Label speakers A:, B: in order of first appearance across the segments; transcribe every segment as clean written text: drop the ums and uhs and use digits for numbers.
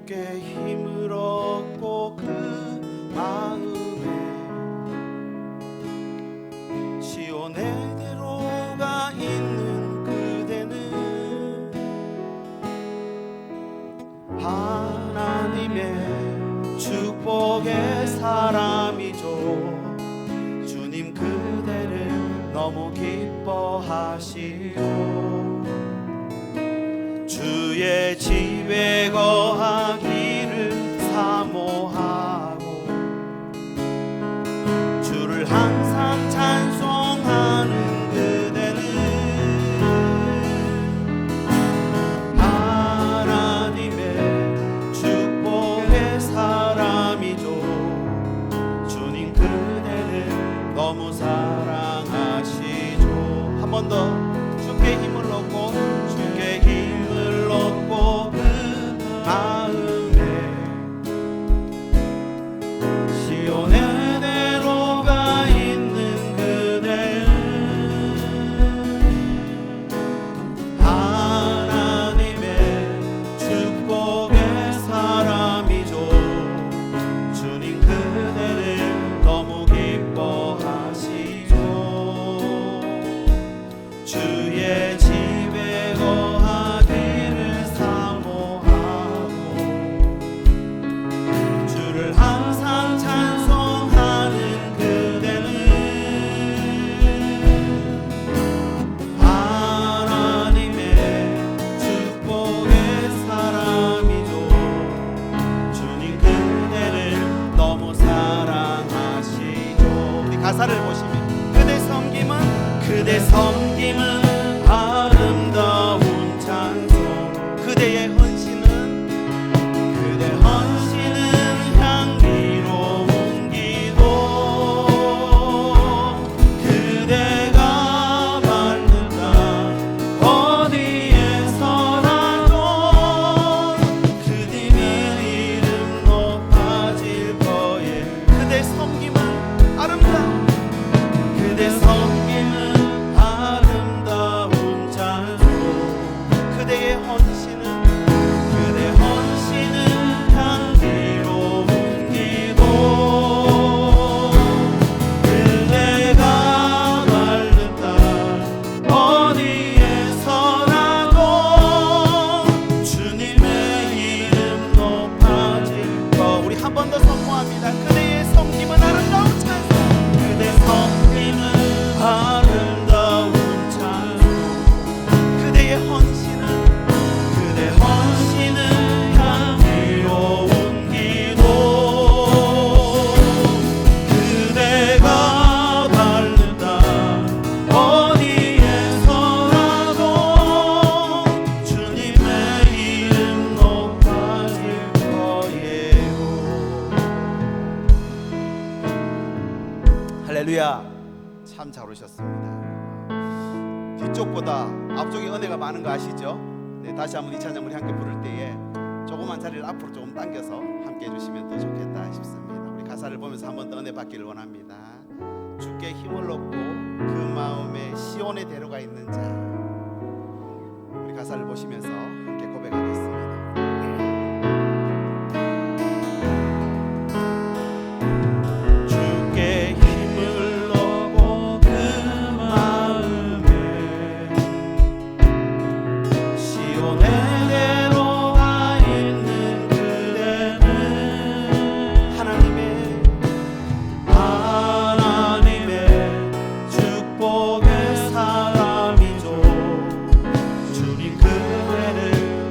A: 주께 힘을 얻고 그 마음에 시온의 대로가 있는 그대는 하나님의 축복의 사람이죠. 주님 그대를 너무 기뻐하시오. 주의 집에 거하기를 사모하고 주를 항상 찬송하는 그대는 하나님의 축복의 사람이죠. 주님 그대를 너무 사랑하시죠. 한 번 더 주께 힘을 얻고 주께 힘을 얻고 그 마음에 시온의 대로가 있는 그대는 하나님의 축복의 사람이죠. 주님 그대를 너무 기뻐하시죠. 주의 집에 거하기를 사모하고 주를 항상 찬송하는 그대는 하나님의 축복의 사람이죠. 주님 그대를 너무 사랑하시죠. 우리 가사를 보시면 그대 섬김은 아름다운 찬송 그대의 헌신은 향기로운 기도 그대가 밟는 땅 어디에서라도 그님의 이름 높아질 거예요. 그대 섬김은 아름다운 그대 섬김은 아름다운 찬송 그대의 헌신은 향기로운 기도 그대가 밟는 땅 어디에서라도 주님의 이름 높아질 거. 우리 한 번 더 선포합니다. 그대의 섬김은 아름다운 찬송 그대 섬김은 아름다운 찬송 그대의 헌신은 향기로운 기도 그대가 밟는 땅 어디에서라도 주님의 이름 높아질 거예요. 할렐루야. 참 잘 오셨습니다. 뒤쪽보다 앞쪽에 은혜가 많은 거 아시죠? 네, 다시 한번 이 찬양 우리 함께 부를 때에 조그만 자리를 앞으로 조금 당겨서 함께 해주시면 더 좋겠다 싶습니다. 우리 가사를 보면서 한 번 더 은혜 받기를 원합니다. 주께 힘을 얻고 그 마음에 시온의 대로가 있는 자. 우리 가사를 보시면서 함께 고백하겠습니다. 주께 힘을 얻고 그 마음에 시온의 대로가 있는 그대는 하나님의 축복의 사람이죠. 주님 그대를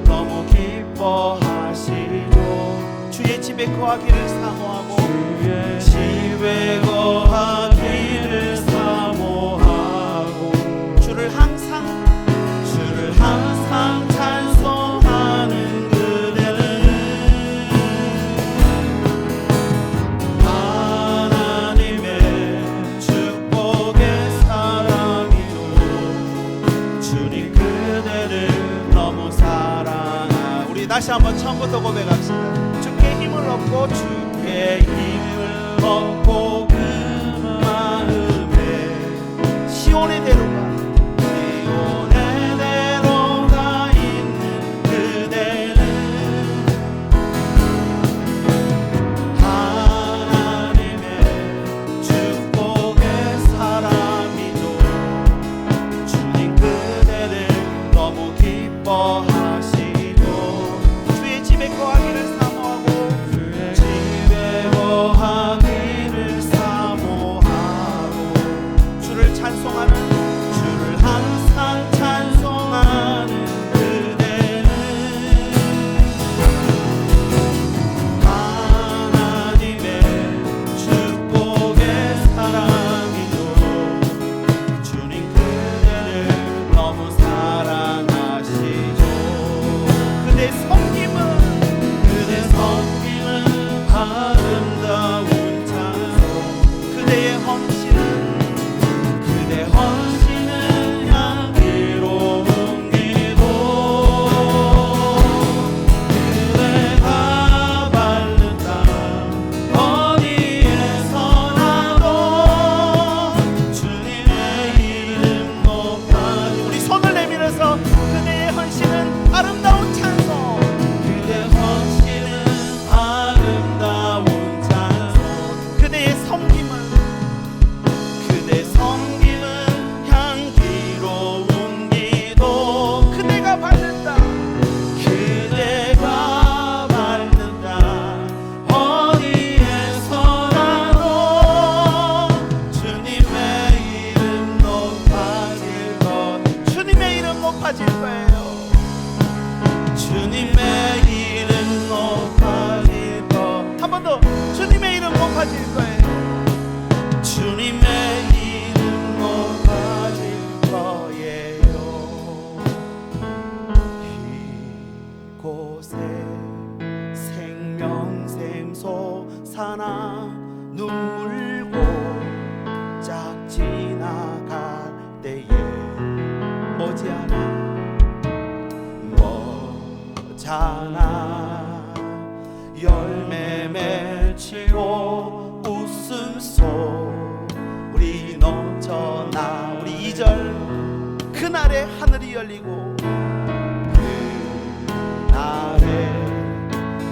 A: 너무 기뻐하시죠. 주의 집에 거하기를 사모하고 주의 집에 거하기를 사모하고 주를 항상 찬송하는 그대는 하나님의 축복의 사람이죠. 주님 그대를 너무 사랑하. 우리 다시 한번 처음부터 고백합시다. 주께 힘을 얻고 주께 힘을 얻고 그 마음에 시온의 대로가 있는 그대는 주님의 이름 높아질 거. 한 번 더. 주님의 이름 높아질 거예요. 주님의 이름 높아질 거예요. 이곳에 생명샘소 사나 눈물고 짝 지나갈 때에 머지않아 열매 맺히고 웃음소리 넘쳐나. 우리 2절 그날에 하늘이 열리고 그날에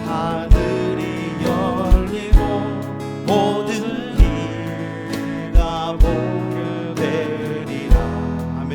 A: 하늘이 열리고 모든 이가 보게 되리라. 아멘.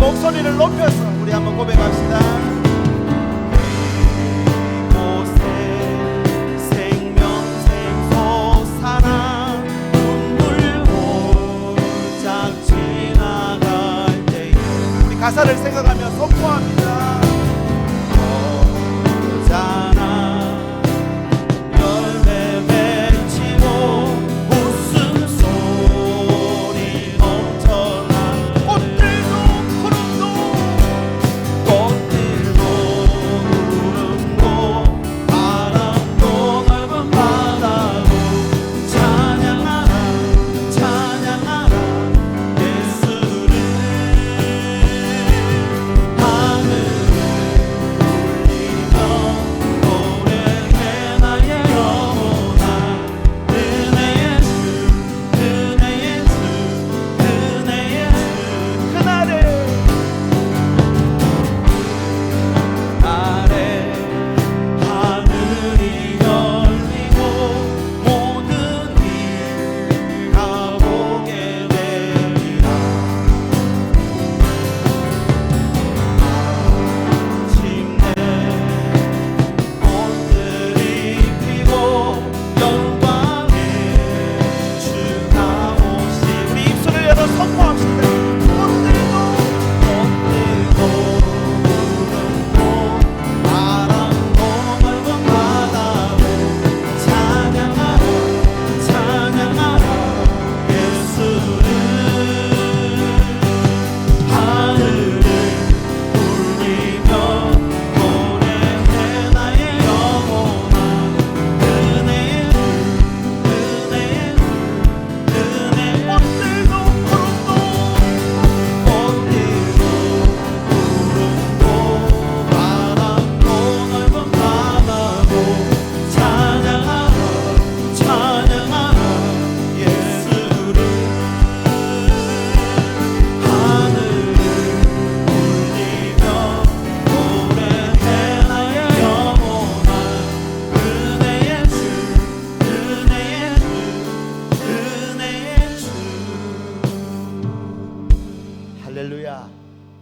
A: 목소리를 높여서 우리 한번 고백합시다. 이곳에 생명샘소 사나 눈물 홀짝 지나갈 때에 우리 가사를 생각하며 선포합니다. 오잖아 열매 맺히고 웃음소리 넘쳐나.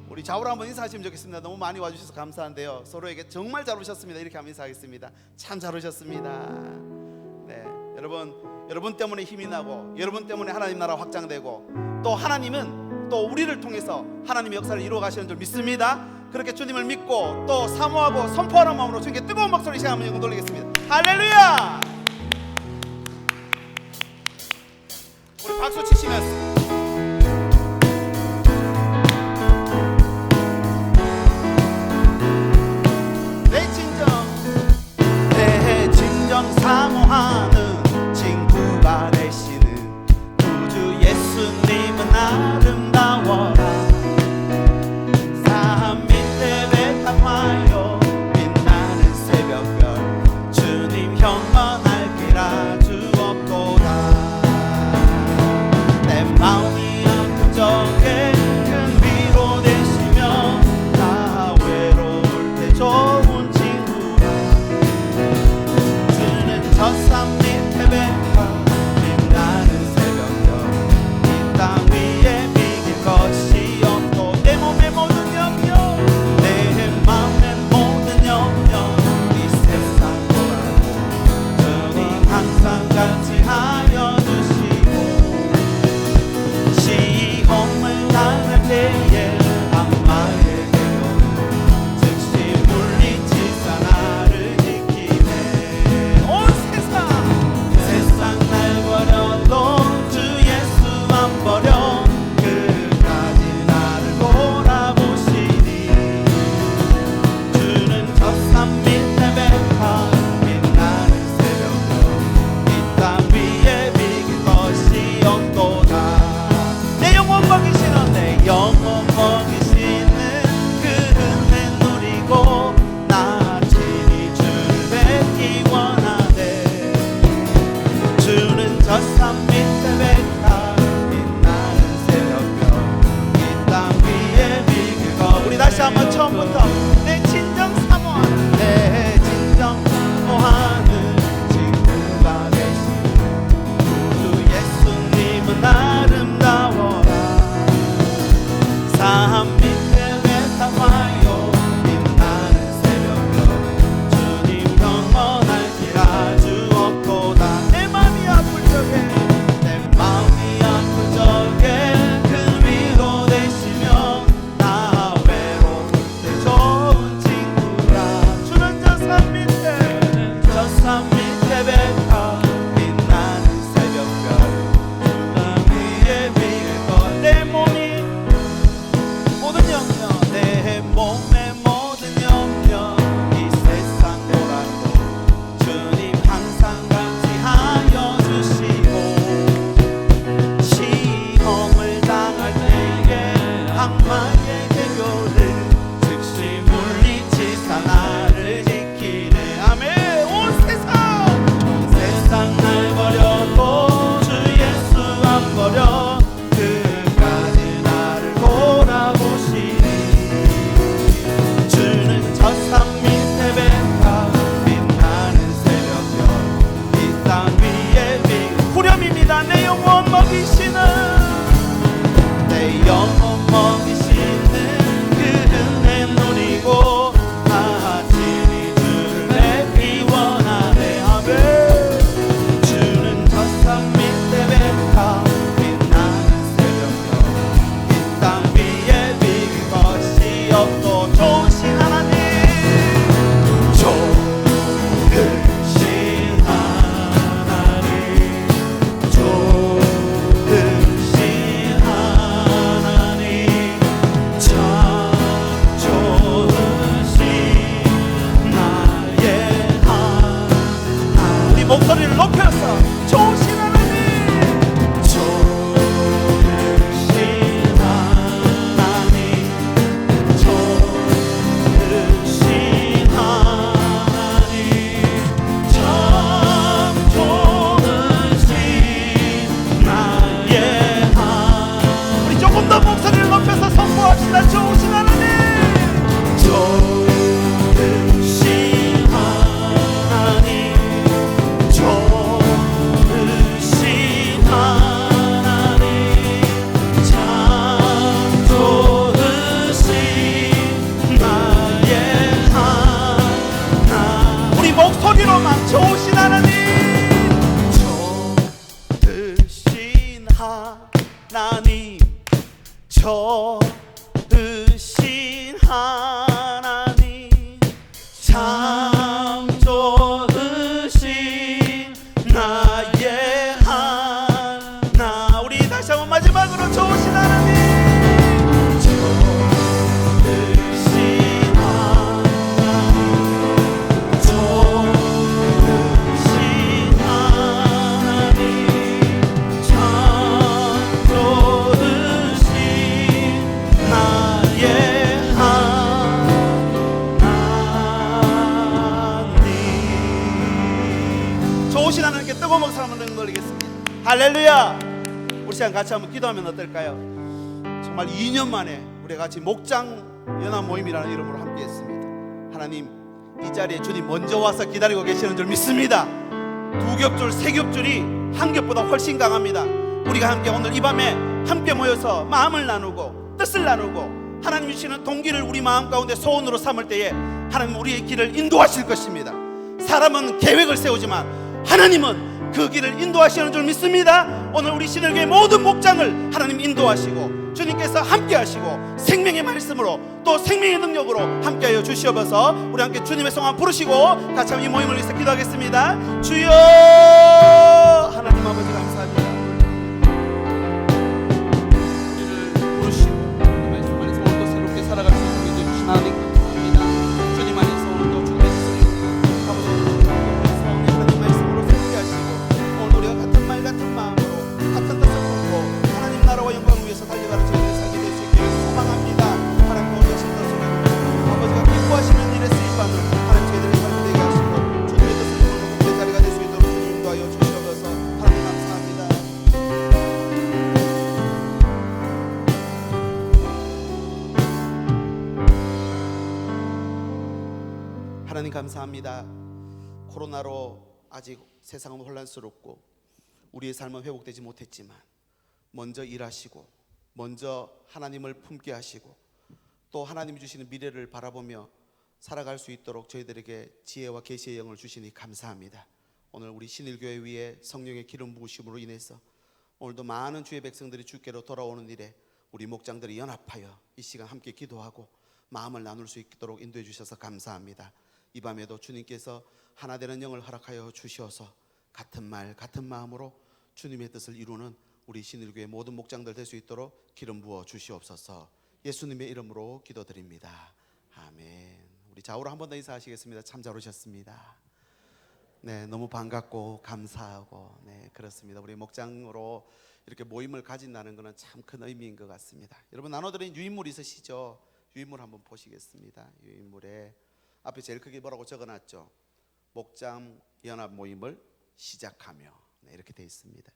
A: 우리 좌우로 한번 인사하시면 좋겠습니다. 너무 많이 와주셔서 감사한데요, 서로에게 정말 잘 오셨습니다 이렇게 한번 인사하겠습니다. 참 잘 오셨습니다. 네, 여러분 때문에 힘이 나고, 여러분 때문에 하나님 나라 확장되고, 또 하나님은 또 우리를 통해서 하나님의 역사를 이루어 가시는 줄 믿습니다. 그렇게 주님을 믿고 또 사모하고 선포하는 마음으로 주님께 뜨거운 목소리 시간 한번 영광 돌리겠습니다. 할렐루야! 우리 박수 치시면서 사모하는 친구가 되시는 구주 예수님은 아름다워라. 산 밑에 배탑하여 빛나는 새벽별 주님 형만 세배하 빛나는 새벽별 주 위에 빌고 내 몸이 모든 영역 내 몸의 모든 영역 이 세상 돌아도 주님 항상 감시하여 주시고 시험을 당할 때에 악마의 계교를 즉시 물리치사 나를 지키네. 아멘. 온 세상 날 버려도 주 예수 안 버려 끝까지 나를 돌아보시니 주는 저 산 밑에 백합 빛나는 새벽별 이 땅 위에 빛 후렴입니다. 내 영혼 먹이시는 내 영혼 먹이시는 그 은혜 누리고 아침이 주를 뵙기 원하네. 아멘. 주는 저 산 밑에 백합 빛나는 새벽별 이 땅 위에 빛 것이 없고 좋으신 하나님 좋으신 하나님 좋으신 하나님 참 좋으신 나의 하나님. 우리 목소리를 높여서 좋으신 하나님 좋으신 하나님 좋으신 하나님 참 좋으신 나의 하나님. 우리 조금 더 목소리를 높여서 선포합시다. 좋으신 하나님 좋으신 하나님 좋으신 하나님 참 좋으신 나의 하나님. 우리 목소리로만 좋으신 하나님 좋으신 하나님 좋으신 하나님 참 좋으신 나의 하나. 우리 다시 한번 마지막으로 좋으신 하나님 좋으신 하나님 좋으신 하나님 참 좋으신 나의 하나님. 좋으신 하나님께 뜨거운 박수 한번 드리겠습니다. 할렐루야. 우리 시간 같이 한번 기도하면 어떨까요? 정말 2년 만에 우리 같이 목장 연합 모임이라는 이름으로 함께 했습니다. 하나님 이 자리에 주님 먼저 와서 기다리고 계시는 줄 믿습니다. 두 겹줄 세 겹줄이 한 겹보다 훨씬 강합니다. 우리가 함께 오늘 이 밤에 함께 모여서 마음을 나누고 뜻을 나누고 하나님 주시는 동기를 우리 마음 가운데 소원으로 삼을 때에 하나님 우리의 길을 인도하실 것입니다. 사람은 계획을 세우지만 하나님은 그 길을 인도하시는 줄 믿습니다. 오늘 우리 신일교회 모든 목장을 하나님 인도하시고 주님께서 함께 하시고 생명의 말씀으로 또 생명의 능력으로 함께하여 주시옵소서. 우리 함께 주님의 성함 부르시고 같이 한번 이 모임을 위해서 기도하겠습니다. 주여 하나님 아버지 감사합니다. 우리를 부르시고 이 말씀 안에서 오늘도 새롭게 살아갈 수 있게 해주신 하나님 감사합니다. 주님 안에서 오늘도 주님의 뜻을 아버지 오늘도 하나님 말씀으로 새롭게 하시고 오늘 우리가 같은 말 같은 마음으로 같은 뜻을 품고 하나님 나라와 영광을 위해서 달려가는 저희들의 살게 될 수 있기를 소망합니다. 하나님 오늘 하신 것으로 아버지가 기뻐하시는 일에 쓰임받는 하나님 저희들의 삶이 되게 하시고 주님의 뜻을 이루는 복된 자리가 될 수 있도록 주님 인도하여 주시옵소서. 하나님 감사합니다. 하나님 감사합니다. 코로나로 아직 세상은 혼란스럽고 우리의 삶은 회복되지 못했지만 먼저 일하시고 먼저 하나님을 품게 하시고 또 하나님이 주시는 미래를 바라보며 살아갈 수 있도록 저희들에게 지혜와 계시의 영을 주시니 감사합니다. 오늘 우리 신일교회 위에 성령의 기름 부으심으로 인해서 오늘도 많은 주의 백성들이 주께로 돌아오는 일에 우리 목장들이 연합하여 이 시간 함께 기도하고 마음을 나눌 수 있도록 인도해 주셔서 감사합니다. 이 밤에도 주님께서 하나 되는 영을 허락하여 주시어서 같은 말 같은 마음으로 주님의 뜻을 이루는 우리 신일교회 모든 목장들 될 수 있도록 기름 부어 주시옵소서. 예수님의 이름으로 기도드립니다. 아멘. 우리 좌우로 한 번 더 인사하시겠습니다. 참 잘 오셨습니다. 네, 너무 반갑고 감사하고, 네, 그렇습니다. 우리 목장으로 이렇게 모임을 가진다는 것은 참 큰 의미인 것 같습니다. 여러분, 나눠드린 유인물 있으시죠? 유인물 한번 보시겠습니다. 유인물에 앞에 제일 크게 뭐라고 적어놨죠? 목장 연합 모임을 시작하며, 네, 이렇게 되어 있습니다.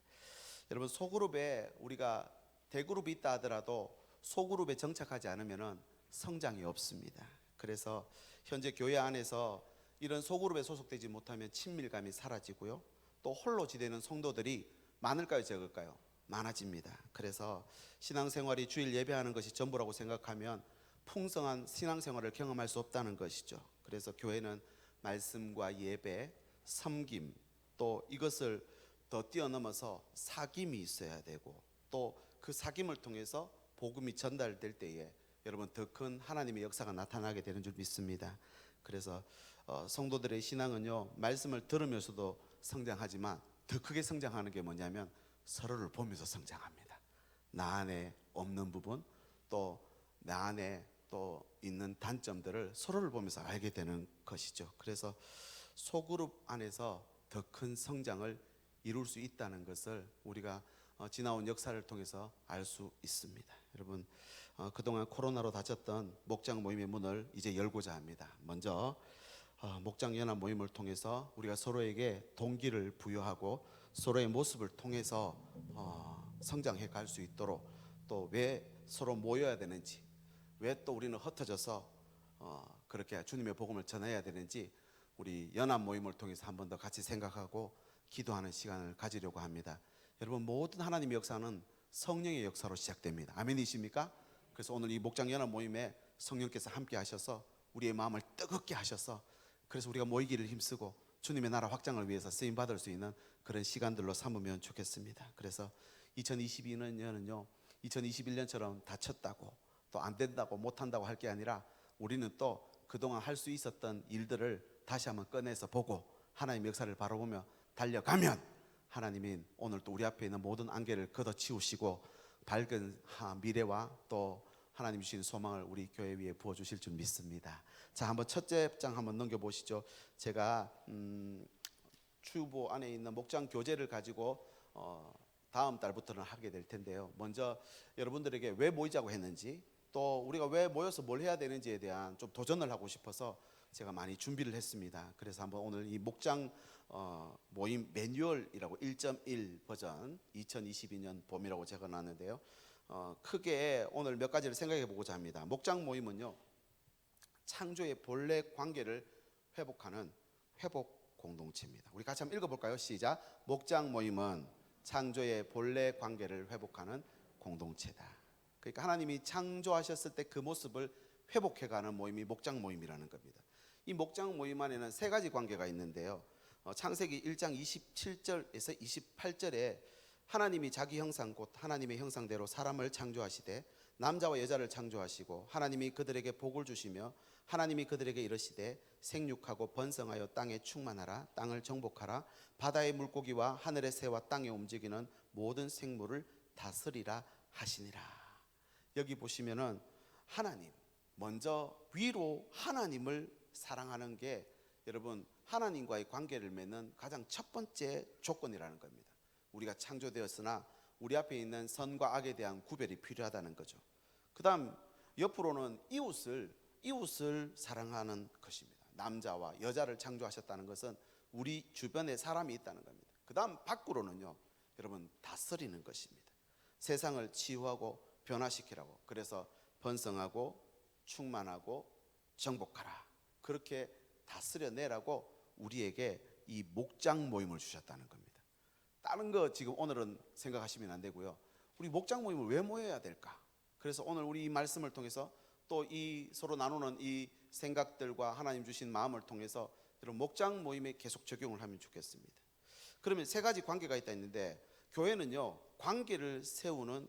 A: 여러분, 소그룹에 우리가 대그룹이 있다 하더라도 소그룹에 정착하지 않으면 성장이 없습니다. 그래서 현재 교회 안에서 이런 소그룹에 소속되지 못하면 친밀감이 사라지고요, 또 홀로 지내는 성도들이 많을까요, 적을까요? 많아집니다. 그래서 신앙생활이 주일 예배하는 것이 전부라고 생각하면 풍성한 신앙생활을 경험할 수 없다는 것이죠. 그래서 교회는 말씀과 예배, 섬김, 또 이것을 더 뛰어넘어서 사귐이 있어야 되고, 또 그 사귐을 통해서 복음이 전달될 때에 여러분 더 큰 하나님의 역사가 나타나게 되는 줄 믿습니다. 그래서 성도들의 신앙은요, 말씀을 들으면서도 성장하지만 더 크게 성장하는 게 뭐냐면 서로를 보면서 성장합니다. 나 안에 없는 부분, 또 나 안에 또 있는 단점들을 서로를 보면서 알게 되는 것이죠. 그래서 소그룹 안에서 더 큰 성장을 이룰 수 있다는 것을 우리가 지나온 역사를 통해서 알 수 있습니다. 여러분, 그동안 코로나로 닫혔던 목장 모임의 문을 이제 열고자 합니다. 먼저 목장 연합 모임을 통해서 우리가 서로에게 동기를 부여하고 서로의 모습을 통해서 성장해 갈 수 있도록, 또 왜 서로 모여야 되는지, 왜 또 우리는 흩어져서 그렇게 주님의 복음을 전해야 되는지 우리 연합 모임을 통해서 한 번 더 같이 생각하고 기도하는 시간을 가지려고 합니다. 여러분, 모든 하나님의 역사는 성령의 역사로 시작됩니다. 아멘이십니까? 그래서 오늘 이 목장 연합 모임에 성령께서 함께 하셔서 우리의 마음을 뜨겁게 하셔서, 그래서 우리가 모이기를 힘쓰고 주님의 나라 확장을 위해서 쓰임 받을 수 있는 그런 시간들로 삼으면 좋겠습니다. 그래서 2022년은요 2021년처럼 다쳤다고 또 안 된다고 못 한다고 할 게 아니라 우리는 또 그동안 할 수 있었던 일들을 다시 한번 꺼내서 보고 하나님의 역사를 바라보며 달려가면 하나님이 오늘 또 우리 앞에 있는 모든 안개를 걷어치우시고 밝은 미래와 또 하나님 주신 소망을 우리 교회 위에 부어주실 줄 믿습니다. 자, 한번 첫째 장 한번 넘겨보시죠. 제가 주보 안에 있는 목장 교재를 가지고 다음 달부터는 하게 될 텐데요. 먼저 여러분들에게 왜 모이자고 했는지, 또 우리가 왜 모여서 뭘 해야 되는지에 대한 좀 도전을 하고 싶어서 제가 많이 준비를 했습니다. 그래서 한번 오늘 이 목장 모임 매뉴얼이라고 1.1 버전 2022년 봄이라고 적어놨는데요, 크게 오늘 몇 가지를 생각해 보고자 합니다. 목장 모임은요, 창조의 본래 관계를 회복하는 회복 공동체입니다. 우리 같이 한번 읽어볼까요? 시작. 목장 모임은 창조의 본래 관계를 회복하는 공동체다. 그러니까 하나님이 창조하셨을 때 그 모습을 회복해가는 모임이 목장 모임이라는 겁니다. 이 목장 모임 안에는 세 가지 관계가 있는데요, 창세기 1장 27절에서 28절에 하나님이 자기 형상 곧 하나님의 형상대로 사람을 창조하시되 남자와 여자를 창조하시고 하나님이 그들에게 복을 주시며 하나님이 그들에게 이르시되 생육하고 번성하여 땅에 충만하라, 땅을 정복하라, 바다의 물고기와 하늘의 새와 땅에 움직이는 모든 생물을 다스리라 하시니라. 여기 보시면은 하나님, 먼저 위로 하나님을 사랑하는 게 여러분 하나님과의 관계를 맺는 가장 첫 번째 조건이라는 겁니다. 우리가 창조되었으나 우리 앞에 있는 선과 악에 대한 구별이 필요하다는 거죠. 그 다음 옆으로는 이웃을 사랑하는 것입니다. 남자와 여자를 창조하셨다는 것은 우리 주변에 사람이 있다는 겁니다. 그 다음 밖으로는요, 여러분 다스리는 것입니다. 세상을 치유하고 변화시키라고. 그래서 번성하고 충만하고 정복하라, 그렇게 다스려내라고 우리에게 이 목장 모임을 주셨다는 겁니다. 다른 거 지금 오늘은 생각하시면 안 되고요, 우리 목장 모임을 왜 모여야 될까? 그래서 오늘 우리 이 말씀을 통해서 또 이 서로 나누는 이 생각들과 하나님 주신 마음을 통해서 여러분 목장 모임에 계속 적용을 하면 좋겠습니다. 그러면 세 가지 관계가 있다 했는데, 교회는요 관계를 세우는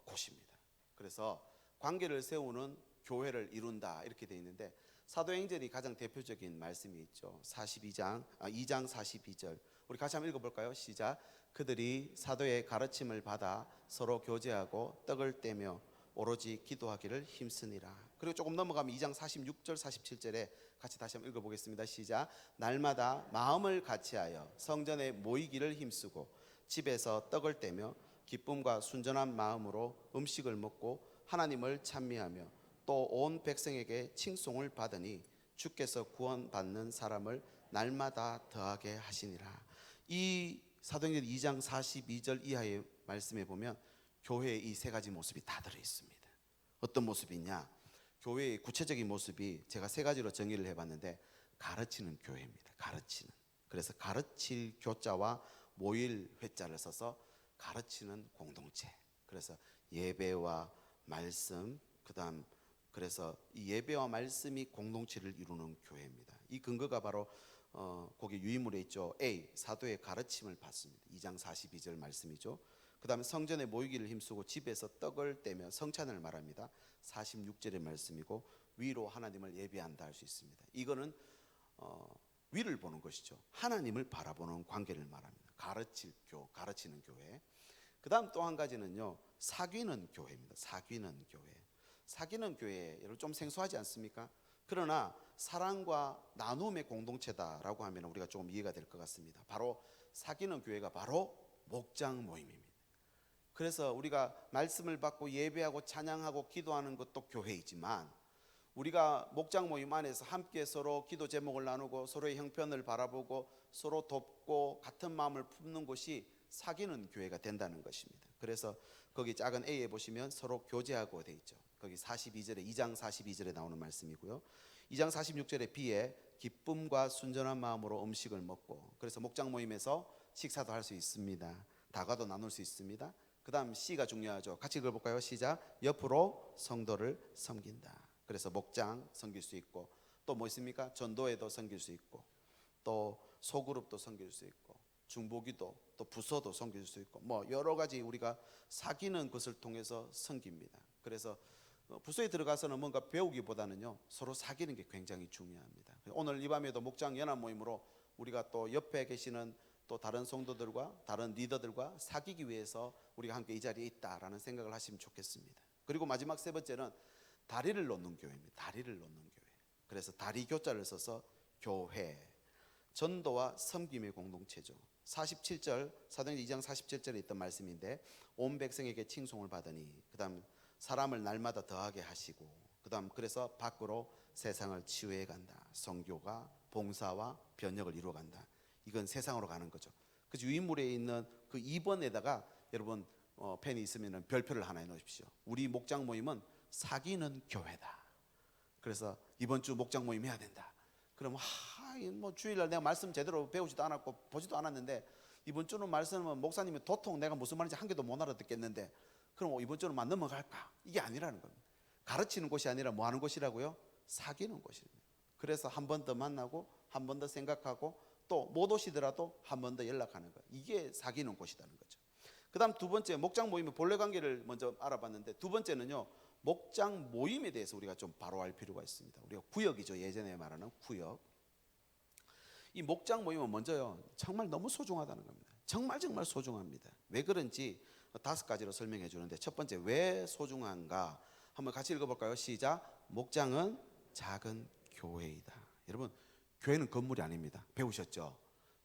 A: 곳입니다. 그래서 관계를 세우는 교회를 이룬다 이렇게 돼 있는데, 사도행전이 가장 대표적인 말씀이 있죠. 2장 42절. 우리 같이 한번 읽어볼까요? 시작. 그들이 사도의 가르침을 받아 서로 교제하고 떡을 떼며 오로지 기도하기를 힘쓰니라. 그리고 조금 넘어가면 2장 46절 47절에 같이 다시 한번 읽어보겠습니다. 시작. 날마다 마음을 같이하여 성전에 모이기를 힘쓰고 집에서 떡을 떼며 기쁨과 순전한 마음으로 음식을 먹고 하나님을 찬미하며 또 온 백성에게 칭송을 받으니 주께서 구원받는 사람을 날마다 더하게 하시니라. 이 사도행전 2장 42절 이하의 말씀에 보면 교회의 이 세 가지 모습이 다 들어 있습니다. 어떤 모습이냐? 교회의 구체적인 모습이 제가 세 가지로 정의를 해봤는데, 가르치는 교회입니다. 가르치는. 그래서 가르칠 교자와 모일 회자를 써서 가르치는 공동체. 그래서 예배와 말씀, 그다음 그래서 이 예배와 말씀이 공동체를 이루는 교회입니다. 이 근거가 바로 거기 유인물에 있죠. A. 사도의 가르침을 받습니다. 2장 42절 말씀이죠. 그 다음에 성전에 모이기를 힘쓰고 집에서 떡을 떼며 성찬을 말합니다. 46절의 말씀이고, 위로 하나님을 예배한다 할 수 있습니다. 이거는 위를 보는 것이죠. 하나님을 바라보는 관계를 말합니다. 가르치는 교회. 그 다음 또 한 가지는요, 사귀는 교회입니다. 사귀는 교회. 사귀는 교회, 여러분 좀 생소하지 않습니까? 그러나 사랑과 나눔의 공동체다라고 하면 우리가 조금 이해가 될 것 같습니다. 바로 사귀는 교회가 바로 목장 모임입니다. 그래서 우리가 말씀을 받고 예배하고 찬양하고 기도하는 것도 교회이지만, 우리가 목장 모임 안에서 함께 서로 기도 제목을 나누고 서로의 형편을 바라보고 서로 돕고 같은 마음을 품는 것이 사귀는 교회가 된다는 것입니다. 그래서 거기 작은 A에 보시면 서로 교제하고 돼 있죠. 거기 42절에 2장 42절에 나오는 말씀이고요. 2장 46절에 B에 기쁨과 순전한 마음으로 음식을 먹고, 그래서 목장 모임에서 식사도 할 수 있습니다. 다과도 나눌 수 있습니다. 그 다음 C가 중요하죠. 같이 읽어볼까요? 시작. 옆으로 성도를 섬긴다. 그래서 목장 섬길 수 있고, 또 뭐 있습니까? 전도회도 섬길 수 있고, 또 소그룹도 섬길 수 있고, 중보기도, 또 부서도 섬길 수 있고, 뭐 여러 가지 우리가 사귀는 것을 통해서 섬깁니다. 그래서 부서에 들어가서는 뭔가 배우기보다는요, 서로 사귀는 게 굉장히 중요합니다. 오늘 이 밤에도 목장 연합 모임으로 우리가 또 옆에 계시는 또 다른 성도들과 다른 리더들과 사귀기 위해서 우리가 함께 이 자리에 있다라는 생각을 하시면 좋겠습니다. 그리고 마지막 세 번째는 다리를 놓는 교회입니다. 다리를 놓는 교회. 그래서 다리 교자를 써서 교회. 전도와 섬김의 공동체죠. 47절 사도행전 2장 47절에 있던 말씀인데, 온 백성에게 칭송을 받으니, 그다음 사람을 날마다 더하게 하시고, 그다음 그래서 밖으로 세상을 치유해 간다. 선교가 봉사와 변혁을 이루어 간다. 이건 세상으로 가는 거죠. 그래서 유인물에 있는 그 2번에다가 여러분 펜이 있으면 별표를 하나 해놓으십시오. 우리 목장 모임은 사귀는 교회다. 그래서 이번 주 목장 모임 해야 된다. 그럼 뭐 주일날 내가 말씀 제대로 배우지도 않았고 보지도 않았는데, 이번 주는 말씀은 목사님이 도통 내가 무슨 말인지 한 개도 못 알아듣겠는데, 그럼 이번 주는 만 넘어갈까? 이게 아니라는 겁니다. 가르치는 곳이 아니라 뭐 하는 곳이라고요? 사귀는 곳입니다. 그래서 한 번 더 만나고 한 번 더 생각하고 또 못 오시더라도 한 번 더 연락하는 거예요. 이게 사귀는 곳이라는 거죠. 그 다음 두 번째, 목장 모임의 본래 관계를 먼저 알아봤는데, 두 번째는요, 목장 모임에 대해서 우리가 좀 바로 알 필요가 있습니다. 우리가 구역이죠. 예전에 말하는 구역. 이 목장 모임은 먼저요, 정말 너무 소중하다는 겁니다. 정말 소중합니다. 왜 그런지 5가지로 설명해 주는데, 첫 번째, 왜 소중한가 한번 같이 읽어볼까요? 시작. 목장은 작은 교회이다. 여러분, 교회는 건물이 아닙니다. 배우셨죠?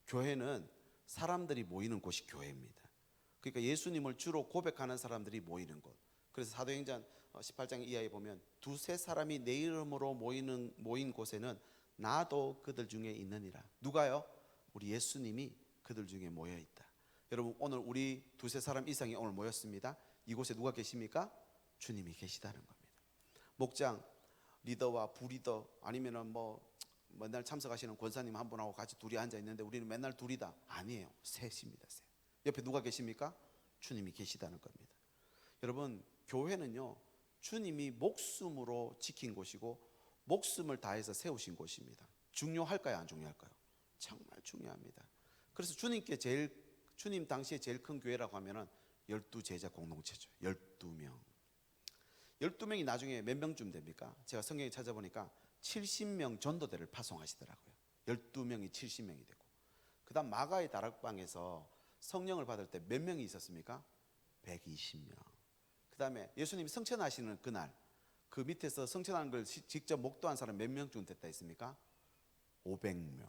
A: 교회는 사람들이 모이는 곳이 교회입니다. 그러니까 예수님을 주로 고백하는 사람들이 모이는 곳. 그래서 사도행전 18장 이하에 보면 두세 사람이 내 이름으로 모인 곳에는 나도 그들 중에 있느니라. 누가요? 우리 예수님이 그들 중에 모여 있다. 여러분, 오늘 우리 두세 사람 이상이 오늘 모였습니다. 이곳에 누가 계십니까? 주님이 계시다는 겁니다. 목장 리더와 부리더, 아니면은 뭐 맨날 참석하시는 권사님 한 분하고 같이 둘이 앉아 있는데 우리는 맨날 둘이다. 아니에요. 셋입니다. 셋. 옆에 누가 계십니까? 주님이 계시다는 겁니다. 여러분, 교회는요, 주님이 목숨으로 지킨 곳이고 목숨을 다해서 세우신 곳입니다. 중요할까요? 안 중요할까요? 정말 중요합니다. 그래서 주님 당시에 제일 큰 교회라고 하면은 12제자 공동체죠. 12명. 12명이 나중에 몇 명쯤 됩니까? 제가 성경에 찾아보니까 70명 전도대를 파송하시더라고요. 12명이 70명이 되고, 그 다음 마가의 다락방에서 성령을 받을 때 몇 명이 있었습니까? 120명. 그 다음에 예수님이 성천하시는 그날, 그 밑에서 성천하는 걸 직접 목도한 사람 몇 명쯤 됐다 했습니까? 500명.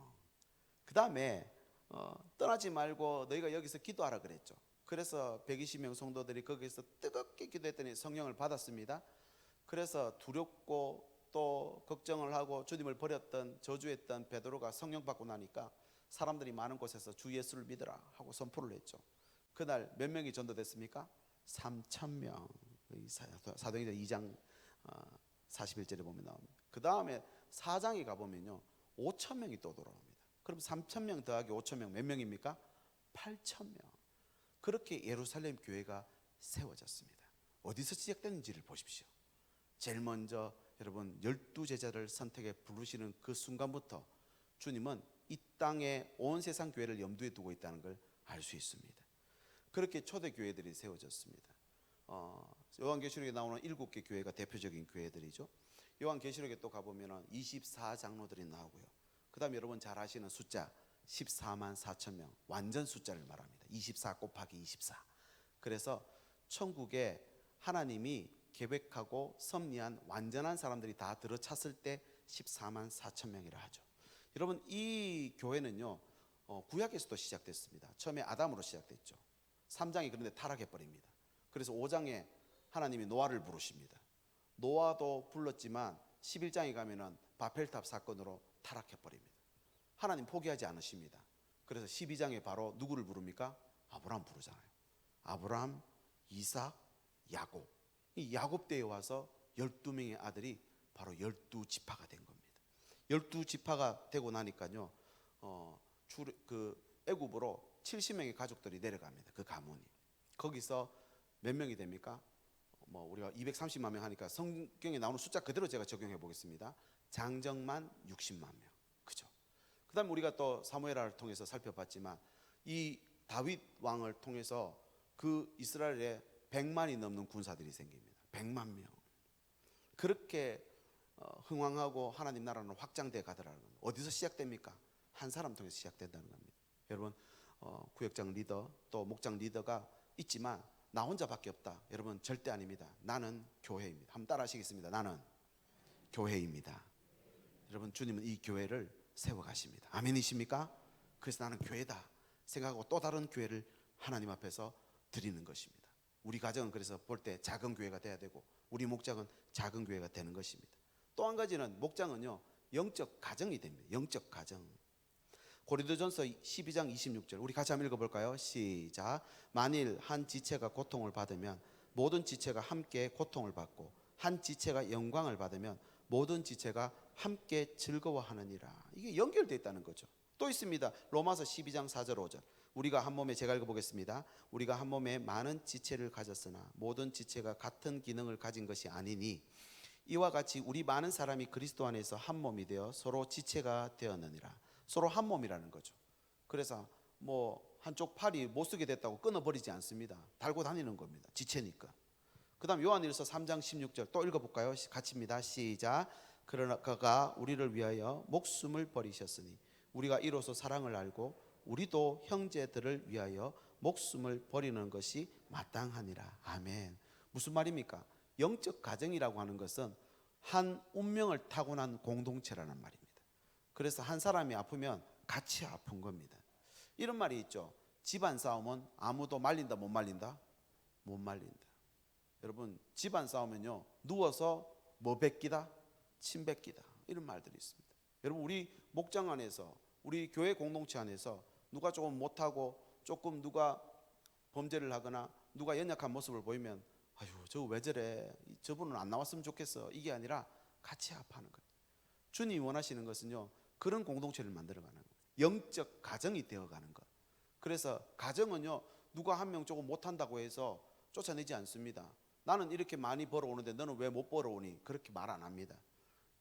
A: 그 다음에 떠나지 말고 너희가 여기서 기도하라 그랬죠. 그래서 120명 성도들이 거기서 뜨겁게 기도했더니 성령을 받았습니다. 그래서 두렵고 또 걱정을 하고 주님을 버렸던 저주했던 베드로가 성령 받고 나니까 사람들이 많은 곳에서 주 예수를 믿으라 하고 선포를 했죠. 그날 몇 명이 전도됐습니까? 3,000명. 사도행전 2장 41절에 보면 나옵니다. 그 다음에 4장에 가보면요 5,000명이 또 돌아옵니다. 그럼 3,000명 더하기 5,000명 몇 명입니까? 8,000명. 그렇게 예루살렘 교회가 세워졌습니다. 어디서 시작됐는지를 보십시오. 제일 먼저 여러분 12제자를 선택해 부르시는 그 순간부터 주님은 이 땅에 온 세상 교회를 염두에 두고 있다는 걸 알 수 있습니다. 그렇게 초대교회들이 세워졌습니다. 요한계시록에 나오는 7개 교회가 대표적인 교회들이죠. 요한계시록에 또 가보면 24장로들이 나오고요. 그 다음에 여러분 잘 아시는 숫자 14만 4천 명, 완전 숫자를 말합니다. 24 곱하기 24. 그래서 천국에 하나님이 계획하고 섭리한 완전한 사람들이 다 들어찼을 때 14만 4천 명이라 하죠. 여러분 이 교회는요 구약에서도 시작됐습니다. 처음에 아담으로 시작됐죠. 3장이 그런데 타락해 버립니다. 그래서 5장에 하나님이 노아를 부르십니다. 노아도 불렀지만 11장에 가면은 바벨탑 사건으로 타락해 버립니다. 하나님 포기하지 않으십니다. 그래서 12장에 바로 누구를 부릅니까? 아브라함 부르잖아요. 아브라함, 이삭, 야곱. 이 야곱 때에 와서 12명의 아들이 바로 12지파가 된 겁니다. 12지파가 되고 나니까요 애굽으로 70명의 가족들이 내려갑니다. 그 가문이. 거기서 몇 명이 됩니까? 우리가 230만 명 하니까 성경에 나오는 숫자 그대로 제가 적용해 보겠습니다. 장정만 60만 명. 그죠? 그다음에 우리가 또 사무엘하를 통해서 살펴봤지만 이 다윗 왕을 통해서 그 이스라엘에 100만이 넘는 군사들이 생깁니다. 100만 명. 그렇게 흥왕하고 하나님 나라는 확장돼 가더라는 겁니다. 어디서 시작됩니까? 한 사람 통해서 시작된다는 겁니다. 여러분 구역장 리더 또 목장 리더가 있지만 나 혼자밖에 없다. 여러분 절대 아닙니다. 나는 교회입니다. 한번 따라 하시겠습니다. 나는 교회입니다. 여러분 주님은 이 교회를 세워가십니다. 아멘이십니까? 그래서 나는 교회다 생각하고 또 다른 교회를 하나님 앞에서 드리는 것입니다. 우리 가정은 그래서 볼 때 작은 교회가 돼야 되고 우리 목장은 작은 교회가 되는 것입니다. 또 한 가지는 목장은요 영적 가정이 됩니다. 영적 가정. 고린도전서 12장 26절 우리 같이 한번 읽어볼까요? 시작. 만일 한 지체가 고통을 받으면 모든 지체가 함께 고통을 받고 한 지체가 영광을 받으면 모든 지체가 함께 즐거워하느니라. 이게 연결되어 있다는 거죠. 또 있습니다. 로마서 12장 4절 5절 우리가 한 몸에 제가 읽어보겠습니다. 우리가 한 몸에 많은 지체를 가졌으나 모든 지체가 같은 기능을 가진 것이 아니니 이와 같이 우리 많은 사람이 그리스도 안에서 한 몸이 되어 서로 지체가 되었느니라. 서로 한 몸이라는 거죠. 그래서 한쪽 팔이 못 쓰게 됐다고 끊어버리지 않습니다. 달고 다니는 겁니다. 지체니까. 그 다음 요한일서 3장 16절 또 읽어볼까요? 같이입니다. 시작. 그러나 그가 우리를 위하여 목숨을 버리셨으니 우리가 이로써 사랑을 알고 우리도 형제들을 위하여 목숨을 버리는 것이 마땅하니라. 아멘. 무슨 말입니까? 영적 가정이라고 하는 것은 한 운명을 타고난 공동체라는 말입니다. 그래서 한 사람이 아프면 같이 아픈 겁니다. 이런 말이 있죠. 집안 싸움은 아무도 말린다 못 말린다? 못 말린다. 여러분 집안 싸우면요 누워서 뭐 뱉기다? 침 뱉기다. 이런 말들이 있습니다. 여러분 우리 목장 안에서 우리 교회 공동체 안에서 누가 조금 못하고 조금 누가 범죄를 하거나 누가 연약한 모습을 보이면 아유 저 왜 저래 저분은 안 나왔으면 좋겠어 이게 아니라 같이 아파하는 거예요. 주님이 원하시는 것은요 그런 공동체를 만들어가는 거예요. 영적 가정이 되어가는 것. 그래서 가정은요 누가 한 명 조금 못한다고 해서 쫓아내지 않습니다. 나는 이렇게 많이 벌어오는데 너는 왜 못 벌어오니? 그렇게 말 안 합니다.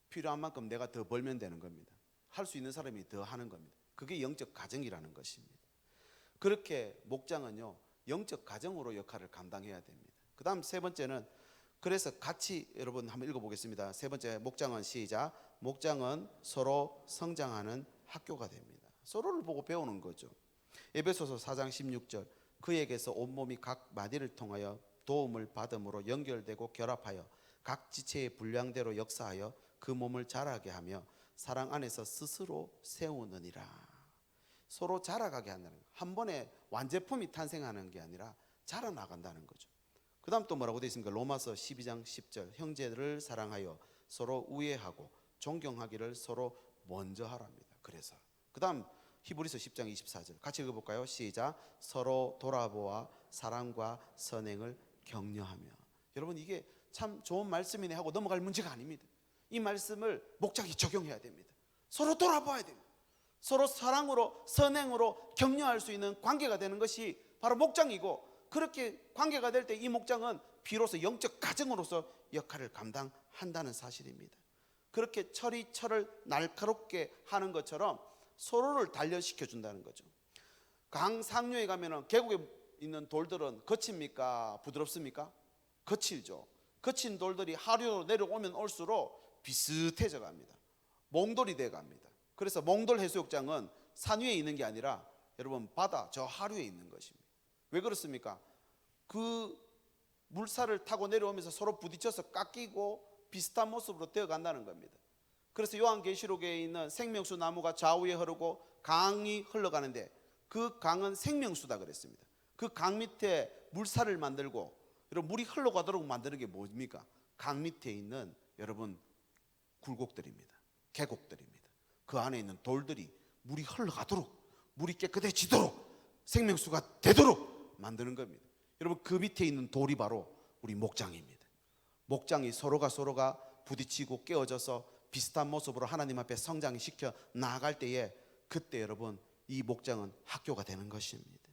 A: 필요한 만큼 내가 더 벌면 되는 겁니다. 할 수 있는 사람이 더 하는 겁니다. 그게 영적 가정이라는 것입니다. 그렇게 목장은요 영적 가정으로 역할을 감당해야 됩니다. 그 다음 세 번째는 그래서 같이 여러분 한번 읽어보겠습니다. 세 번째 목장은 시작. 목장은 서로 성장하는 학교가 됩니다. 서로를 보고 배우는 거죠. 에베소서 4장 16절 그에게서 온몸이 각 마디를 통하여 도움을 받음으로 연결되고 결합하여 각 지체의 분량대로 역사하여 그 몸을 자라게 하며 사랑 안에서 스스로 세우느니라. 서로 자라가게 한다는 거예요. 한 번에 완제품이 탄생하는 게 아니라 자라나간다는 거죠. 그 다음 또 뭐라고 되어 있습니까? 로마서 12장 10절 형제들을 사랑하여 서로 우애하고 존경하기를 서로 먼저 하랍니다. 그래서 그 다음 히브리서 10장 24절 같이 읽어볼까요? 시작. 서로 돌아보아 사랑과 선행을 격려하며. 여러분 이게 참 좋은 말씀이네 하고 넘어갈 문제가 아닙니다. 이 말씀을 목장이 적용해야 됩니다. 서로 돌아봐야 됩니다. 서로 사랑으로 선행으로 격려할 수 있는 관계가 되는 것이 바로 목장이고, 그렇게 관계가 될 때 이 목장은 비로소 영적 가정으로서 역할을 감당한다는 사실입니다. 그렇게 철이 철을 날카롭게 하는 것처럼 서로를 단련시켜 준다는 거죠. 강 상류에 가면은 계곡에 있는 돌들은 거칩니까? 부드럽습니까? 거칠죠. 거친 돌들이 하류로 내려오면 올수록 비슷해져 갑니다. 몽돌이 돼 갑니다. 그래서 몽돌 해수욕장은 산 위에 있는 게 아니라 여러분 바다 저 하류에 있는 것입니다. 왜 그렇습니까? 그 물살을 타고 내려오면서 서로 부딪혀서 깎이고 비슷한 모습으로 되어 간다는 겁니다. 그래서 요한계시록에 있는 생명수 나무가 좌우에 흐르고 강이 흘러가는데 그 강은 생명수다 그랬습니다. 그 강 밑에 물살을 만들고 여러분 물이 흘러가도록 만드는 게 뭡니까? 강 밑에 있는 여러분 굴곡들입니다. 계곡들입니다. 그 안에 있는 돌들이 물이 흘러가도록, 물이 깨끗해지도록, 생명수가 되도록 만드는 겁니다. 여러분 그 밑에 있는 돌이 바로 우리 목장입니다. 목장이 서로가 부딪히고 깨어져서 비슷한 모습으로 하나님 앞에 성장시켜 나아갈 때에 그때 여러분 이 목장은 학교가 되는 것입니다.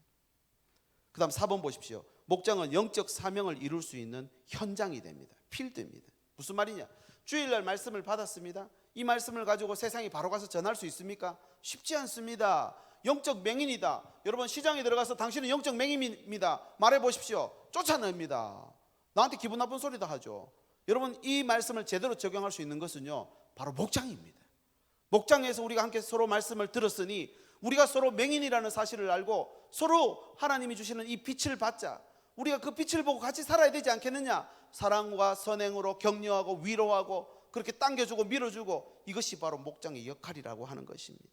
A: 그 다음 4번 보십시오. 목장은 영적 사명을 이룰 수 있는 현장이 됩니다. 필드입니다. 무슨 말이냐? 주일날 말씀을 받았습니다. 이 말씀을 가지고 세상에 바로 가서 전할 수 있습니까? 쉽지 않습니다. 영적 맹인이다. 여러분 시장에 들어가서 당신은 영적 맹인입니다 말해 보십시오. 쫓아냅니다. 나한테 기분 나쁜 소리도 하죠. 여러분 이 말씀을 제대로 적용할 수 있는 것은요 바로 목장입니다. 목장에서 우리가 함께 서로 말씀을 들었으니 우리가 서로 맹인이라는 사실을 알고 서로 하나님이 주시는 이 빛을 받자. 우리가 그 빛을 보고 같이 살아야 되지 않겠느냐? 사랑과 선행으로 격려하고 위로하고 그렇게 당겨주고 밀어주고, 이것이 바로 목장의 역할이라고 하는 것입니다.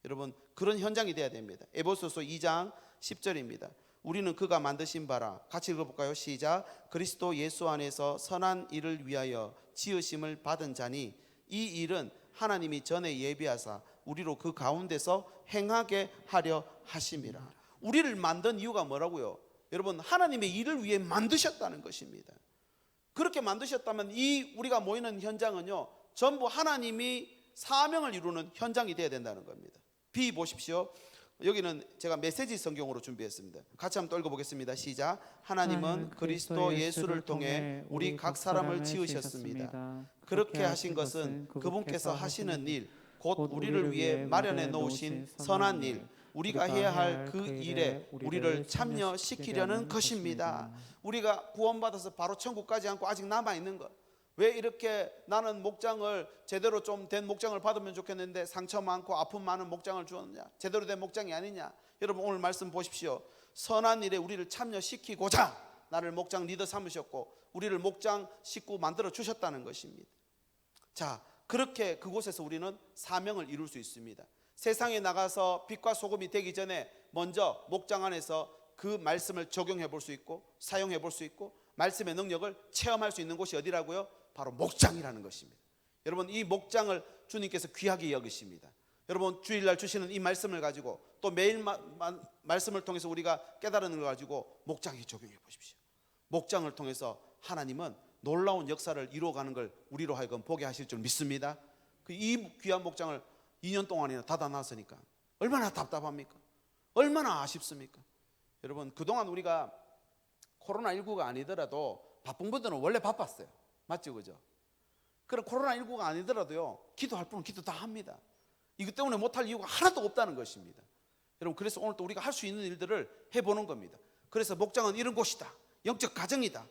A: 여러분 그런 현장이 돼야 됩니다. 에베소서 2장 10절입니다. 우리는 그가 만드신 바라. 같이 읽어볼까요? 시작. 그리스도 예수 안에서 선한 일을 위하여 지으심을 받은 자니 이 일은 하나님이 전에 예비하사 우리로 그 가운데서 행하게 하려 하심이라. 우리를 만든 이유가 뭐라고요? 여러분 하나님의 일을 위해 만드셨다는 것입니다. 그렇게 만드셨다면 이 우리가 모이는 현장은요 전부 하나님이 사명을 이루는 현장이 되어야 된다는 겁니다. 비 보십시오. 여기는 제가 메시지 성경으로 준비했습니다. 같이 한번 읽어보겠습니다. 시작. 하나님은 그리스도 예수를 통해 우리 각 사람을 지으셨습니다. 그렇게 하신 것은 그분께서 하시는 일, 곧 우리를 위해 마련해 놓으신 선한 일, 우리가 해야 할 그 일에 우리를 참여시키려는 것입니다. 우리가 구원받아서 바로 천국 가지 않고 아직 남아있는 것, 왜 이렇게 나는 목장을 제대로 좀 된 목장을 받으면 좋겠는데 상처 많고 아픔 많은 목장을 주었느냐? 제대로 된 목장이 아니냐? 여러분 오늘 말씀 보십시오. 선한 일에 우리를 참여시키고자 나를 목장 리더 삼으셨고 우리를 목장 식구 만들어 주셨다는 것입니다. 자, 그렇게 그곳에서 우리는 사명을 이룰 수 있습니다. 세상에 나가서 빛과 소금이 되기 전에 먼저 목장 안에서 그 말씀을 적용해 볼 수 있고 사용해 볼 수 있고 말씀의 능력을 체험할 수 있는 곳이 어디라고요? 바로 목장이라는 것입니다. 여러분 이 목장을 주님께서 귀하게 여기십니다. 여러분 주일날 주시는 이 말씀을 가지고 또 매일 말씀을 통해서 우리가 깨달은 걸 가지고 목장에 적용해 보십시오. 목장을 통해서 하나님은 놀라운 역사를 이루어가는 걸 우리로 하여금 보게 하실 줄 믿습니다. 이 귀한 목장을 2년 동안이나 닫아놨으니까 얼마나 답답합니까? 얼마나 아쉽습니까? 여러분 그동안 우리가 코로나19가 아니더라도 바쁜 분들은 원래 바빴어요. 맞죠? 그죠? 그럼 코로나19가 아니더라도요 기도할 분은 기도 다 합니다. 이것 때문에 못할 이유가 하나도 없다는 것입니다. 여러분 그래서 오늘 또 우리가 할 수 있는 일들을 해보는 겁니다. 그래서 목장은 이런 곳이다. 영적 가정이다.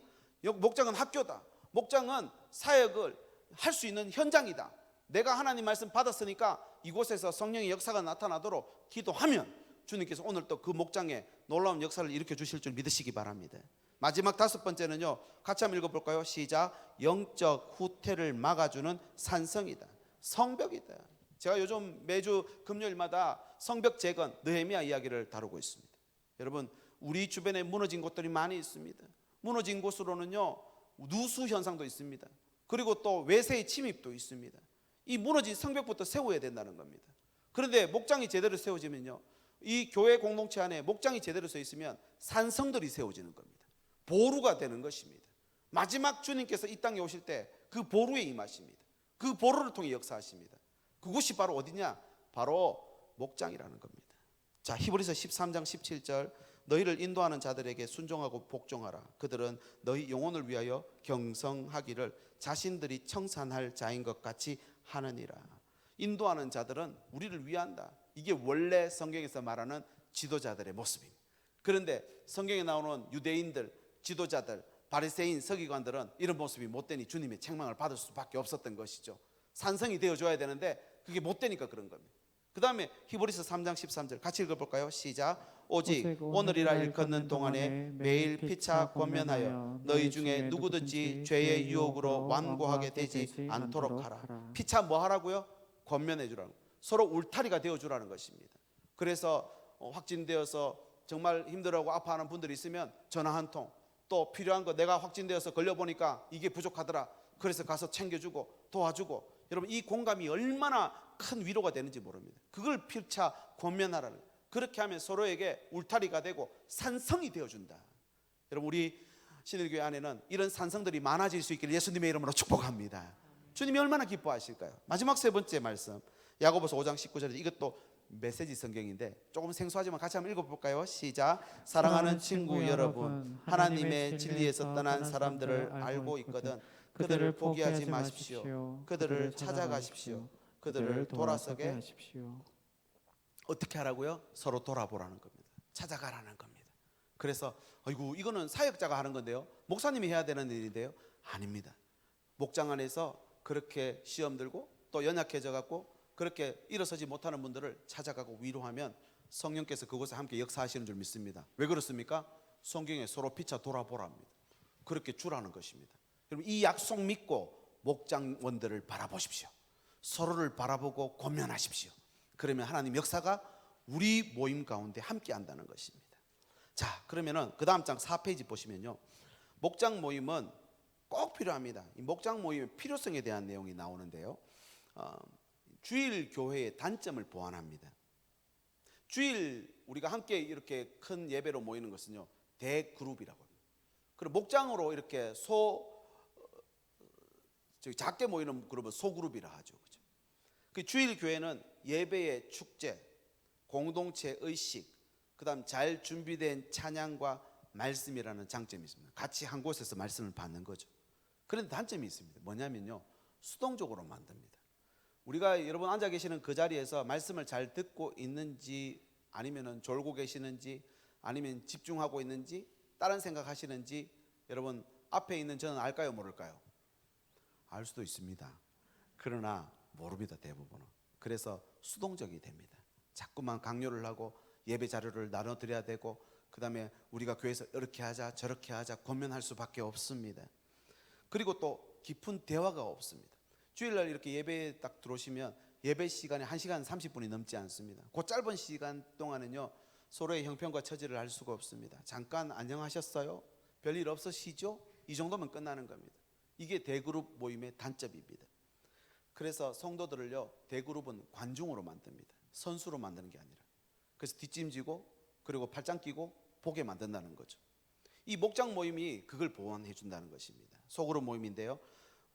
A: 목장은 학교다. 목장은 사역을 할 수 있는 현장이다. 내가 하나님 말씀 받았으니까 이곳에서 성령의 역사가 나타나도록 기도하면 주님께서 오늘 또 그 목장에 놀라운 역사를 일으켜 주실 줄 믿으시기 바랍니다. 마지막 5번째는요, 같이 한번 읽어볼까요? 시작. 영적 후퇴를 막아주는 산성이다, 성벽이다. 제가 요즘 매주 금요일마다 성벽 재건 느헤미야 이야기를 다루고 있습니다. 여러분, 우리 주변에 무너진 곳들이 많이 있습니다. 무너진 곳으로는요, 누수 현상도 있습니다. 그리고 또 외세의 침입도 있습니다. 이 무너진 성벽부터 세워야 된다는 겁니다. 그런데 목장이 제대로 세워지면요, 이 교회 공동체 안에 목장이 제대로 서 있으면 산성들이 세워지는 겁니다. 보루가 되는 것입니다. 마지막 주님께서 이 땅에 오실 때 그 보루에 임하십니다. 그 보루를 통해 역사하십니다. 그곳이 바로 어디냐? 바로 목장이라는 겁니다. 자, 히브리서 13장 17절, 너희를 인도하는 자들에게 순종하고 복종하라. 그들은 너희 영혼을 위하여 경성하기를 자신들이 청산할 자인 것 같이 하느니라. 인도하는 자들은 우리를 위한다. 이게 원래 성경에서 말하는 지도자들의 모습입니다. 그런데 성경에 나오는 유대인들, 지도자들, 바리새인, 서기관들은 이런 모습이 못되니 주님의 책망을 받을 수밖에 없었던 것이죠. 산성이 되어줘야 되는데 그게 못되니까 그런 겁니다. 그 다음에 히브리서 3장 13절 같이 읽어볼까요? 시작. 오직 오늘이라 일컫는 동안에 매일 피차 권면하여 너희 중에 누구든지 죄의 유혹으로 완고하게 되지 않도록 하라. 피차 뭐 하라고요? 권면해 주라는, 서로 울타리가 되어 주라는 것입니다. 그래서 확진되어서 정말 힘들어하고 아파하는 분들이 있으면 전화 한 통, 또 필요한 거 내가 확진되어서 걸려보니까 이게 부족하더라, 그래서 가서 챙겨주고 도와주고, 여러분 이 공감이 얼마나 큰 위로가 되는지 모릅니다. 그걸 피차 권면하라는, 그렇게 하면 서로에게 울타리가 되고 산성이 되어준다. 여러분 우리 신일교회 안에는 이런 산성들이 많아질 수 있기를 예수님의 이름으로 축복합니다. 주님이 얼마나 기뻐하실까요? 마지막 3번째 말씀, 야고보서 5장 19절에, 이것도 메시지 성경인데 조금 생소하지만 같이 한번 읽어볼까요? 시작. 사랑하는 친구 여러분, 하나님의 진리에서 떠난 사람들을 알고 있거든 그들을 포기하지 마십시오. 그들을 찾아가십시오. 그들을 돌아서게 하십시오. 어떻게 하라고요? 서로 돌아보라는 겁니다. 찾아가라는 겁니다. 그래서 아이고 이거는 사역자가 하는 건데요, 목사님이 해야 되는 일인데요, 아닙니다. 목장 안에서 그렇게 시험 들고 또 연약해져 갖고 그렇게 일어서지 못하는 분들을 찾아가고 위로하면 성령께서 그곳에 함께 역사하시는 줄 믿습니다. 왜 그렇습니까? 성경에 서로 피차 돌아보랍니다. 그렇게 주라는 것입니다. 여러분 이 약속 믿고 목장원들을 바라보십시오. 서로를 바라보고 권면하십시오. 그러면 하나님 역사가 우리 모임 가운데 함께 한다는 것입니다. 자, 그러면은 그 다음 장 4페이지 보시면요, 목장 모임은 꼭 필요합니다. 이 목장 모임의 필요성에 대한 내용이 나오는데요, 주일 교회의 단점을 보완합니다. 주일 우리가 함께 이렇게 큰 예배로 모이는 것은요, 대그룹이라고 합니다. 그리고 목장으로 이렇게 작게 모이는 그룹은 소그룹이라 하죠. 그죠? 그 주일 교회는 예배의 축제, 공동체 의식, 그다음 잘 준비된 찬양과 말씀이라는 장점이 있습니다. 같이 한 곳에서 말씀을 받는 거죠. 그런데 단점이 있습니다. 뭐냐면요, 수동적으로 만듭니다. 우리가 여러분 앉아 계시는 그 자리에서 말씀을 잘 듣고 있는지, 아니면 졸고 계시는지, 아니면 집중하고 있는지, 다른 생각하시는지, 여러분 앞에 있는 저는 알까요, 모를까요? 알 수도 있습니다. 그러나 모릅니다, 대부분은. 그래서 수동적이 됩니다. 자꾸만 강요를 하고 예배 자료를 나눠드려야 되고, 그 다음에 우리가 교회에서 이렇게 하자 저렇게 하자 권면할 수밖에 없습니다. 그리고 또 깊은 대화가 없습니다. 주일날 이렇게 예배에 딱 들어오시면 예배 시간에 1시간 30분이 넘지 않습니다. 그 짧은 시간 동안은요, 서로의 형편과 처지를 알 수가 없습니다. 잠깐 안녕하셨어요? 별일 없으시죠? 이 정도면 끝나는 겁니다. 이게 대그룹 모임의 단점입니다. 그래서 성도들을요, 대그룹은 관중으로 만듭니다. 선수로 만드는 게 아니라. 그래서 뒷짐지고 그리고 팔짱 끼고 보게 만든다는 거죠. 이 목장 모임이 그걸 보완해 준다는 것입니다. 소그룹 모임인데요,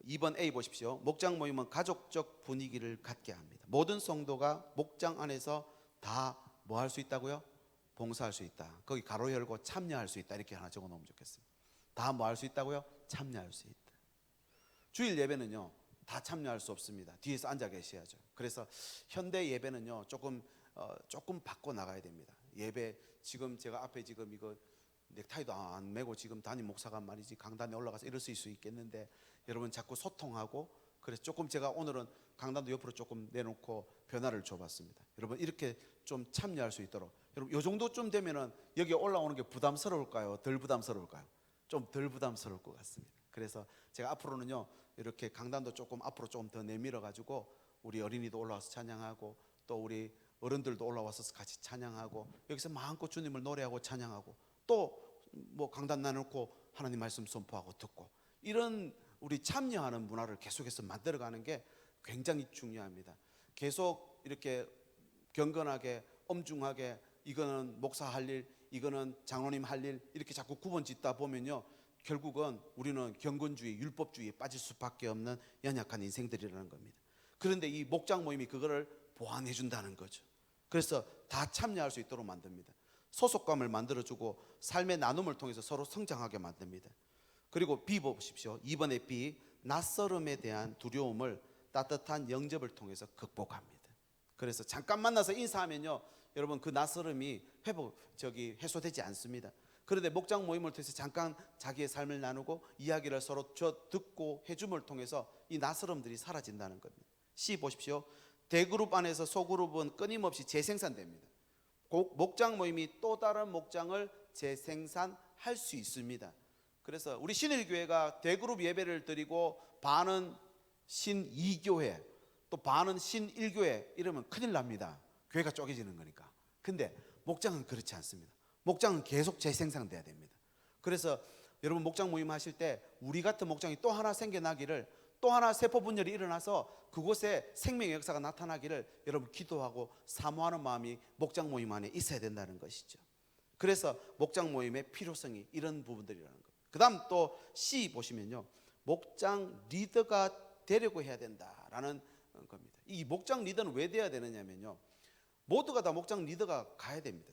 A: 2번 A 보십시오. 목장 모임은 가족적 분위기를 갖게 합니다. 모든 성도가 목장 안에서 다 뭐 할 수 있다고요? 봉사할 수 있다. 거기 가로 열고 참여할 수 있다. 이렇게 하나 적어 놓으면 좋겠습니다. 다 뭐 할 수 있다고요? 참여할 수 있다. 주일 예배는요, 다 참여할 수 없습니다. 뒤에서 앉아 계셔야죠. 그래서 현대 예배는요, 조금 바꿔 나가야 됩니다. 예배 지금 제가 앞에 지금 이거 넥타이도 안 매고 지금 담임 목사가 말이지 강단에 올라가서 이럴 수 있겠는데, 여러분 자꾸 소통하고, 그래서 조금 제가 오늘은 강단도 옆으로 조금 내놓고 변화를 줘봤습니다. 여러분 이렇게 좀 참여할 수 있도록, 여러분 요 정도쯤 되면은 여기 올라오는 게 부담스러울까요? 덜 부담스러울까요? 좀 덜 부담스러울 것 같습니다. 그래서 제가 앞으로는요 이렇게 강단도 조금 앞으로 좀 더 내밀어 가지고 우리 어린이도 올라와서 찬양하고 또 우리 어른들도 올라와서 같이 찬양하고 여기서 마음껏 주님을 노래하고 찬양하고 또 뭐 강단 나누고 하나님 말씀 선포하고 듣고 이런 우리 참여하는 문화를 계속해서 만들어가는 게 굉장히 중요합니다. 계속 이렇게 경건하게 엄중하게 이거는 목사 할 일, 이거는 장로님 할 일 이렇게 자꾸 구분 짓다 보면요 결국은 우리는 경건주의, 율법주의에 빠질 수밖에 없는 연약한 인생들이라는 겁니다. 그런데 이 목장 모임이 그거를 보완해 준다는 거죠. 그래서 다 참여할 수 있도록 만듭니다. 소속감을 만들어주고 삶의 나눔을 통해서 서로 성장하게 만듭니다. 그리고 B 보십시오. 2번의 B, 낯설음에 대한 두려움을 따뜻한 영접을 통해서 극복합니다. 그래서 잠깐 만나서 인사하면요 여러분 그 낯설음이 해소되지 않습니다. 그런데 목장 모임을 통해서 잠깐 자기의 삶을 나누고 이야기를 서로 듣고 해줌을 통해서 이 낯설음들이 사라진다는 겁니다. C 보십시오. 대그룹 안에서 소그룹은 끊임없이 재생산됩니다. 목장 모임이 또 다른 목장을 재생산할 수 있습니다. 그래서 우리 신일교회가 대그룹 예배를 드리고 반은 신이교회 또 반은 신일교회 이러면 큰일 납니다. 교회가 쪼개지는 거니까. 근데 목장은 그렇지 않습니다. 목장은 계속 재생산돼야 됩니다. 그래서 여러분 목장 모임 하실 때 우리 같은 목장이 또 하나 생겨나기를, 또 하나 세포 분열이 일어나서 그곳에 생명의 역사가 나타나기를 여러분 기도하고 사모하는 마음이 목장 모임 안에 있어야 된다는 것이죠. 그래서 목장 모임의 필요성이 이런 부분들이라는 겁니다. 그 다음 또 C 보시면요 목장 리더가 되려고 해야 된다라는 겁니다. 이 목장 리더는 왜 돼야 되느냐면요 모두가 다 목장 리더가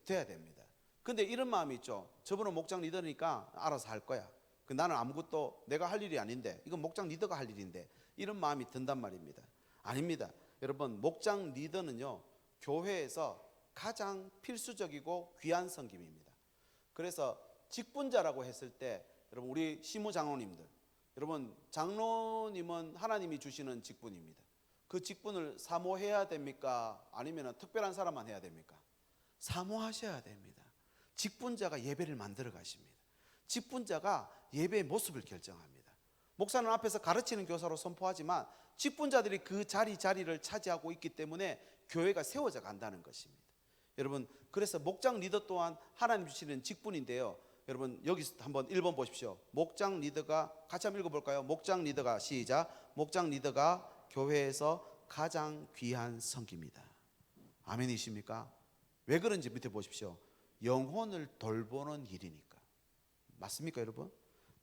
A: 돼야 됩니다. 근데 이런 마음이 있죠. 저분은 목장 리더니까 알아서 할 거야. 나는 아무것도 내가 할 일이 아닌데 이건 목장 리더가 할 일인데 이런 마음이 든단 말입니다. 아닙니다. 여러분 목장 리더는요 교회에서 가장 필수적이고 귀한 섬김입니다. 그래서 직분자라고 했을 때 여러분 우리 시무 장로님들, 여러분 장로님은 하나님이 주시는 직분입니다. 그 직분을 사모해야 됩니까? 아니면 특별한 사람만 해야 됩니까? 사모하셔야 됩니다. 직분자가 예배를 만들어 가십니다. 직분자가 예배의 모습을 결정합니다. 목사는 앞에서 가르치는 교사로 선포하지만 직분자들이 그 자리를 차지하고 있기 때문에 교회가 세워져 간다는 것입니다. 여러분 그래서 목장 리더 또한 하나님 주시는 직분인데요. 여러분 여기 한번 1번 보십시오. 목장 리더가 같이 한번 읽어볼까요? 목장 리더가 시작. 목장 리더가 교회에서 가장 귀한 성기입니다. 아멘이십니까? 왜 그런지 밑에 보십시오. 영혼을 돌보는 일이니까. 맞습니까 여러분?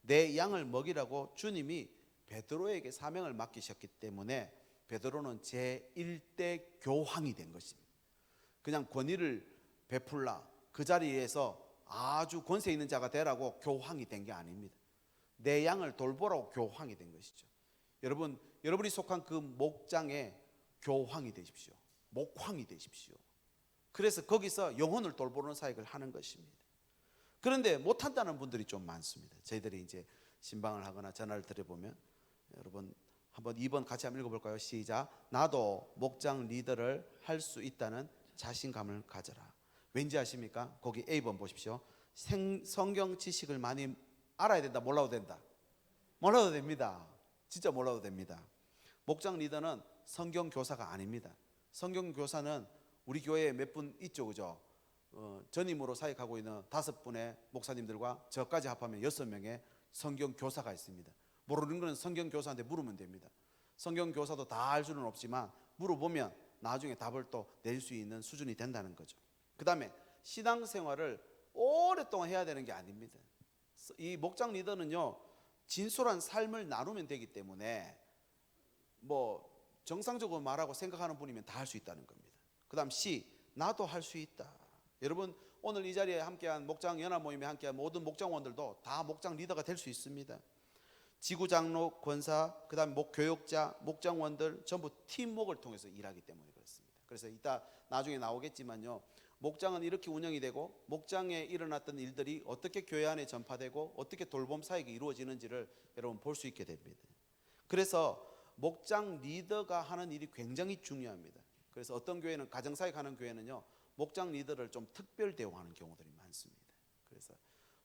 A: 내 양을 먹이라고 주님이 베드로에게 사명을 맡기셨기 때문에 베드로는 제1대 교황이 된 것입니다. 그냥 권위를 베풀라 그 자리에서 아주 권세 있는 자가 되라고 교황이 된 게 아닙니다. 내 양을 돌보라고 교황이 된 것이죠. 여러분이 속한 그 목장에 교황이 되십시오. 목황이 되십시오. 그래서 거기서 영혼을 돌보는 사역을 하는 것입니다. 그런데 못한다는 분들이 좀 많습니다. 저희들이 이제 신방을 하거나 전화를 드려보면 여러분 한번 2번 같이 한번 읽어볼까요? 시작. 나도 목장 리더를 할 수 있다는 자신감을 가져라. 왠지 아십니까? 거기 A번 보십시오. 성경 지식을 많이 알아야 된다, 몰라도 된다? 몰라도 됩니다. 진짜 몰라도 됩니다. 목장 리더는 성경 교사가 아닙니다. 성경 교사는 우리 교회에 몇 분 있죠, 그죠? 전임으로 사역하고 있는 5분의 목사님들과 저까지 합하면 6명의 성경 교사가 있습니다. 모르는 것은 성경 교사한테 물으면 됩니다. 성경 교사도 다 알 수는 없지만 물어보면 나중에 답을 또 낼 수 있는 수준이 된다는 거죠. 그 다음에 신앙생활을 오랫동안 해야 되는 게 아닙니다. 이 목장 리더는요 진솔한 삶을 나누면 되기 때문에 뭐 정상적으로 말하고 생각하는 분이면 다 할 수 있다는 겁니다. 그 다음 C, 나도 할 수 있다. 여러분 오늘 이 자리에 함께한 목장 연합 모임에 함께한 모든 목장원들도 다 목장 리더가 될 수 있습니다. 지구장로, 권사, 그 다음 교역자, 목장원들 전부 팀워크를 통해서 일하기 때문에 그렇습니다. 그래서 이따 나중에 나오겠지만요 목장은 이렇게 운영이 되고 목장에 일어났던 일들이 어떻게 교회 안에 전파되고 어떻게 돌봄 사역이 이루어지는지를 여러분 볼 수 있게 됩니다. 그래서 목장 리더가 하는 일이 굉장히 중요합니다. 그래서 어떤 교회는 가정사역 하는 교회는요 목장 리더를 좀 특별 대우하는 경우들이 많습니다. 그래서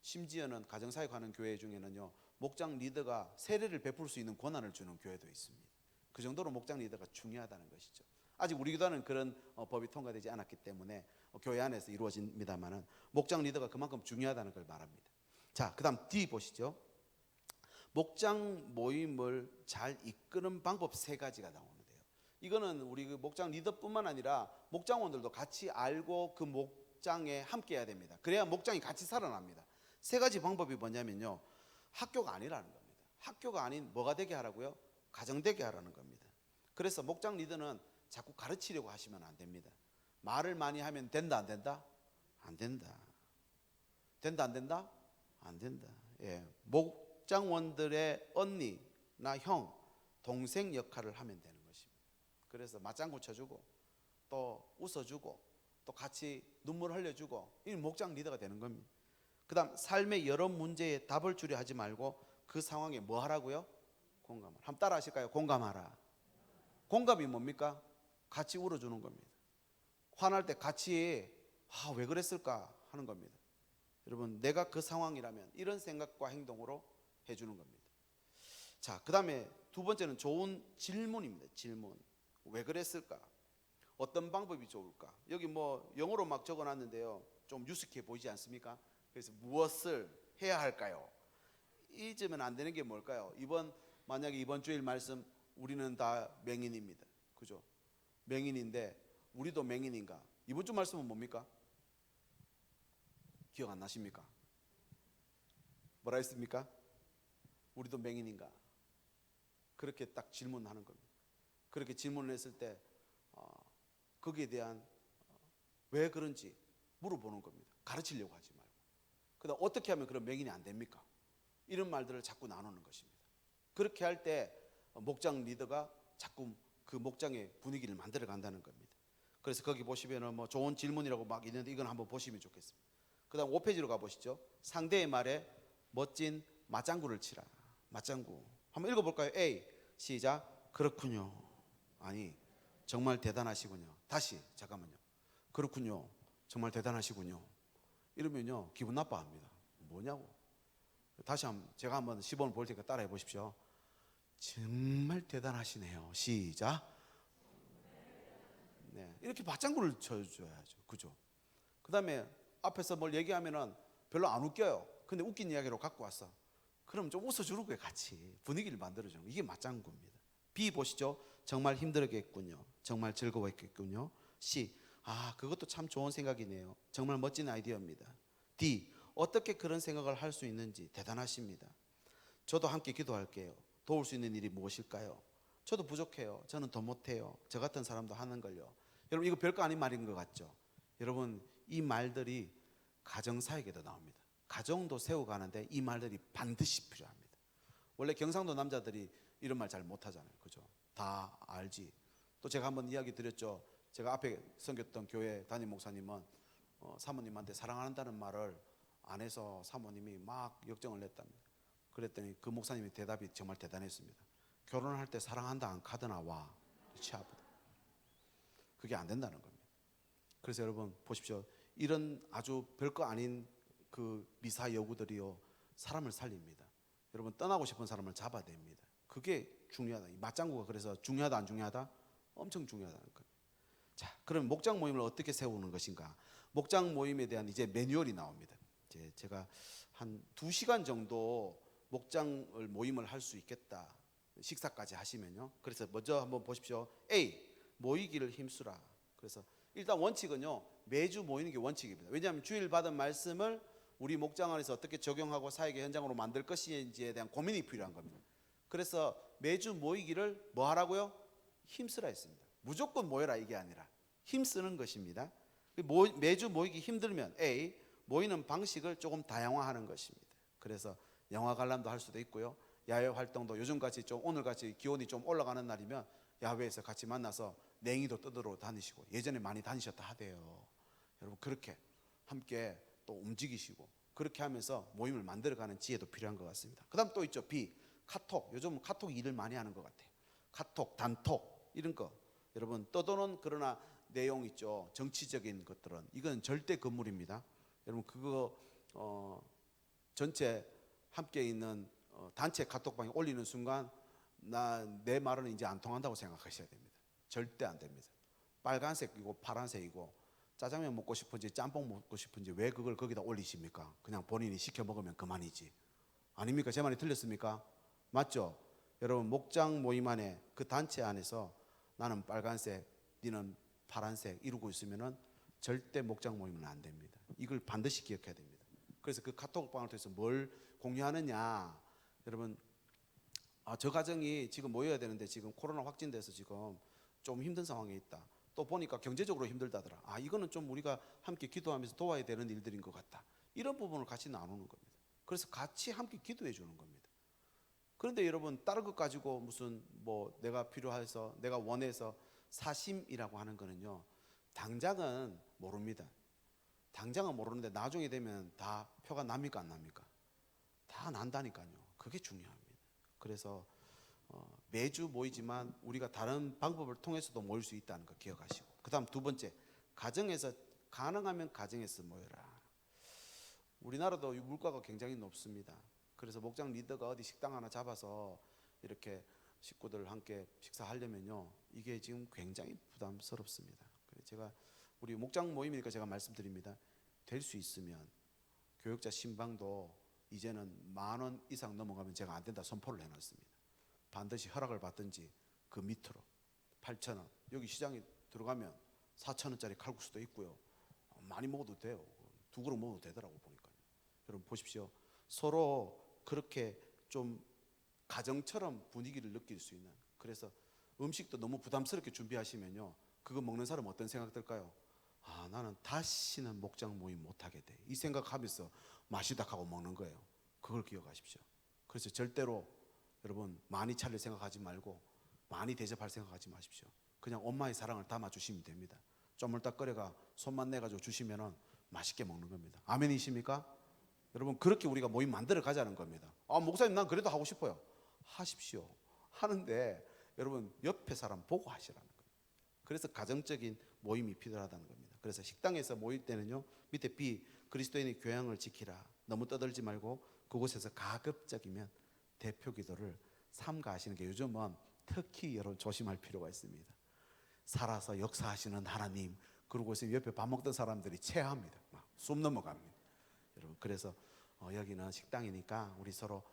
A: 심지어는 가정사역 하는 교회 중에는요 목장 리더가 세례를 베풀 수 있는 권한을 주는 교회도 있습니다. 그 정도로 목장 리더가 중요하다는 것이죠. 아직 우리 교단은 그런 법이 통과되지 않았기 때문에 교회 안에서 이루어집니다만은 목장 리더가 그만큼 중요하다는 걸 말합니다. 자, 그다음 D 보시죠. 목장 모임을 잘 이끄는 방법 3가지가 나오는데요. 이거는 우리 그 목장 리더뿐만 아니라 목장원들도 같이 알고 그 목장에 함께해야 됩니다. 그래야 목장이 같이 살아납니다. 3가지 방법이 뭐냐면요, 학교가 아니라는 겁니다. 학교가 아닌 뭐가 되게 하라고요? 가정 되게 하라는 겁니다. 그래서 목장 리더는 자꾸 가르치려고 하시면 안 됩니다. 말을 많이 하면 된다 안 된다? 안 된다. 된다 안 된다? 안 된다. 예, 목장원들의 언니나 형, 동생 역할을 하면 되는 것입니다. 그래서 맞장구 쳐주고 또 웃어주고 또 같이 눈물 흘려주고, 이 목장 리더가 되는 겁니다. 그 다음 삶의 여러 문제에 답을 주려 하지 말고 그 상황에 뭐 하라고요? 공감하라. 한번 따라 하실까요? 공감하라. 공감이 뭡니까? 같이 울어주는 겁니다. 화날 때 같이 왜 그랬을까 하는 겁니다. 여러분, 내가 그 상황이라면 이런 생각과 행동으로 해주는 겁니다. 자, 그 다음에 2번째는 좋은 질문입니다. 질문. 왜 그랬을까? 어떤 방법이 좋을까? 여기 뭐 영어로 막 적어놨는데요, 좀 유식해 보이지 않습니까? 그래서 무엇을 해야 할까요? 잊으면 안 되는 게 뭘까요? 만약에 이번 주일 말씀, 우리는 다 맹인입니다. 그죠? 맹인인데 우리도 맹인인가? 이번 주 말씀은 뭡니까? 기억 안 나십니까? 뭐라 했습니까? 우리도 맹인인가? 그렇게 딱 질문하는 겁니다. 그렇게 질문을 했을 때 거기에 대한 왜 그런지 물어보는 겁니다. 가르치려고 하지 말고. 그다음 어떻게 하면 그런 맹인이 안 됩니까? 이런 말들을 자꾸 나누는 것입니다. 그렇게 할 때 목장 리더가 자꾸 그 목장의 분위기를 만들어 간다는 겁니다. 그래서 거기 보시면은 뭐 좋은 질문이라고 막 있는데 이건 한번 보시면 좋겠습니다. 그다음 5페이지로 가보시죠. 상대의 말에 멋진 맞장구를 치라. 맞장구 한번 읽어볼까요? A 시작. 그렇군요. 아니 정말 대단하시군요. 다시 잠깐만요. 그렇군요. 정말 대단하시군요. 이러면요 기분 나빠합니다. 뭐냐고. 다시 제가 한번 시범을 볼 테니까 따라해 보십시오. 정말 대단하시네요. 시작. 네, 이렇게 맞장구를 쳐줘야죠. 그죠? 그 다음에 앞에서 뭘 얘기하면은 별로 안 웃겨요. 근데 웃긴 이야기로 갖고 왔어. 그럼 좀 웃어주는 거예요. 같이 분위기를 만들어주는 거. 이게 맞장구입니다. B 보시죠. 정말 힘들었겠군요. 정말 즐거웠겠군요. C 그것도 참 좋은 생각이네요. 정말 멋진 아이디어입니다. D 어떻게 그런 생각을 할 수 있는지 대단하십니다. 저도 함께 기도할게요. 도울 수 있는 일이 무엇일까요? 저도 부족해요. 저는 더 못해요. 저 같은 사람도 하는 걸요. 여러분 이거 별거 아닌 말인 것 같죠? 여러분 이 말들이 가정사역에도 나옵니다. 가정도 세워가는데 이 말들이 반드시 필요합니다. 원래 경상도 남자들이 이런 말 잘 못하잖아요. 그죠? 다 알지. 또 제가 한번 이야기 드렸죠. 제가 앞에 섬겼던 교회 담임 목사님은 사모님한테 사랑한다는 말을 안 해서 사모님이 막 역정을 냈답니다. 그랬더니 그 목사님의 대답이 정말 대단했습니다. 결혼할 때 사랑한다 안 카드나 와. 치아보다. 그게 안 된다는 겁니다. 그래서 여러분 보십시오. 이런 아주 별거 아닌 그 미사 여구들이요 사람을 살립니다. 여러분 떠나고 싶은 사람을 잡아냅니다. 그게 중요하다. 이 맞장구가 그래서 중요하다 안 중요하다? 엄청 중요하다는 거예요. 자, 그럼 목장 모임을 어떻게 세우는 것인가? 목장 모임에 대한 이제 매뉴얼이 나옵니다. 이제 제가 한 2시간 정도 목장을 모임을 할 수 있겠다. 식사까지 하시면요. 그래서 먼저 한번 보십시오. A 모이기를 힘쓰라. 그래서 일단 원칙은요 매주 모이는 게 원칙입니다. 왜냐하면 주일 받은 말씀을 우리 목장 안에서 어떻게 적용하고 사역의 현장으로 만들 것인지에 대한 고민이 필요한 겁니다. 그래서 매주 모이기를 뭐 하라고요? 힘쓰라 했습니다. 무조건 모여라 이게 아니라 힘쓰는 것입니다. 매주 모이기 힘들면 A 모이는 방식을 조금 다양화하는 것입니다. 그래서 영화 관람도 할 수도 있고요. 야외 활동도 요즘같이 좀 오늘같이 기온이 좀 올라가는 날이면 야외에서 같이 만나서 냉이도 뜯으러 다니시고 예전에 많이 다니셨다 하대요. 여러분 그렇게 함께 또 움직이시고 그렇게 하면서 모임을 만들어가는 지혜도 필요한 것 같습니다. 그 다음 또 있죠. B 카톡. 요즘 카톡 일을 많이 하는 것 같아요. 카톡, 단톡 이런 거 여러분 떠도는 그러나 내용 있죠. 정치적인 것들은 이건 절대 금물입니다. 여러분 그거 전체 함께 있는 단체 카톡방에 올리는 순간 내 말은 이제 안 통한다고 생각하셔야 됩니다. 절대 안 됩니다. 빨간색이고 파란색이고 짜장면 먹고 싶은지 짬뽕 먹고 싶은지 왜 그걸 거기다 올리십니까? 그냥 본인이 시켜 먹으면 그만이지. 아닙니까? 제 말이 틀렸습니까? 맞죠? 여러분 목장 모임 안에 그 단체 안에서 나는 빨간색, 니는 파란색 이루고 있으면은 절대 목장 모임은 안 됩니다. 이걸 반드시 기억해야 됩니다. 그래서 그 카톡방을 통해서 뭘 공유하느냐, 여러분 저 가정이 지금 모여야 되는데 지금 코로나 확진돼서 지금 좀 힘든 상황에 있다. 또 보니까 경제적으로 힘들다더라. 이거는 좀 우리가 함께 기도하면서 도와야 되는 일들인 것 같다. 이런 부분을 같이 나누는 겁니다. 그래서 같이 함께 기도해 주는 겁니다. 그런데 여러분 다른 것 가지고 무슨 뭐 내가 필요해서 내가 원해서 사심이라고 하는 거는요, 당장은 모릅니다. 당장은 모르는데 나중에 되면 다 표가 납니까 안 납니까? 다 난다니까요. 그게 중요합니다. 그래서 매주 모이지만 우리가 다른 방법을 통해서도 모일 수 있다는 거 기억하시고, 그 다음 두 번째, 가정에서 가능하면 가정에서 모여라. 우리나라도 물가가 굉장히 높습니다. 그래서 목장 리더가 어디 식당 하나 잡아서 이렇게 식구들 함께 식사하려면요, 이게 지금 굉장히 부담스럽습니다. 그래서 제가 우리 목장 모임이니까 제가 말씀드립니다. 될 수 있으면 교육자 신방도 이제는 10,000원 이상 넘어가면 제가 안 된다 선포를 해놨습니다. 반드시 허락을 받든지 그 밑으로 8,000원, 여기 시장에 들어가면 4,000원짜리 칼국수도 있고요. 많이 먹어도 돼요. 2그릇 먹어도 되더라고 보니까요. 여러분 보십시오. 서로 그렇게 좀 가정처럼 분위기를 느낄 수 있는, 그래서 음식도 너무 부담스럽게 준비하시면요, 그거 먹는 사람 어떤 생각 들까요? 나는 다시는 목장 모임 못하게 돼, 이 생각하면서 맛있다 하고 먹는 거예요. 그걸 기억하십시오. 그래서 절대로 여러분 많이 차릴 생각하지 말고 많이 대접할 생각하지 마십시오. 그냥 엄마의 사랑을 담아주시면 됩니다. 좀 이따 끓여가 손만 내가지고 주시면은 맛있게 먹는 겁니다. 아멘이십니까? 여러분 그렇게 우리가 모임 만들어 가자는 겁니다. 목사님 난 그래도 하고 싶어요. 하십시오. 하는데 여러분 옆에 사람 보고 하시라는 거예요. 그래서 가정적인 모임이 필요하다는 겁니다. 그래서 식당에서 모일 때는요, 밑에 B, 그리스도인의 교양을 지키라. 너무 떠들지 말고 그곳에서 가급적이면 대표 기도를 삼가하시는 게 요즘은 특히 여러분 조심할 필요가 있습니다. 살아서 역사하시는 하나님, 그러고 있으면 옆에 밥 먹던 사람들이 체합니다. 막 숨 넘어갑니다. 여러분 그래서 여기는 식당이니까 우리 서로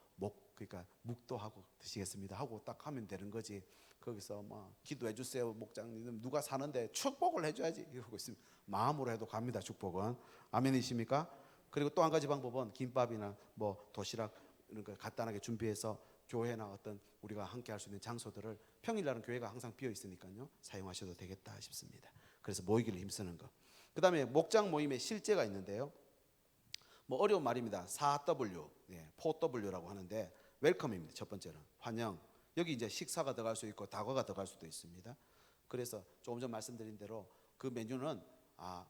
A: 그러니까 묵도하고 드시겠습니다 하고 딱 하면 되는 거지. 거기서 기도해 주세요 목장님, 누가 사는데 축복을 해줘야지 이러고 있으면 마음으로 해도 갑니다. 축복은. 아멘이십니까? 그리고 또 한 가지 방법은 김밥이나 뭐 도시락 이런 거 간단하게 준비해서 교회나 어떤 우리가 함께 할 수 있는 장소들을, 평일날은 교회가 항상 비어 있으니까요, 사용하셔도 되겠다 싶습니다. 그래서 모이기를 힘쓰는 거. 그 다음에 목장 모임의 실제가 있는데요, 뭐 어려운 말입니다. 4W, 4W라고 하는데 웰컴입니다. 첫 번째는 환영. 여기 이제 식사가 들어갈 수 있고 다과가 들어갈 수도 있습니다. 그래서 조금 전 말씀드린 대로 그 메뉴는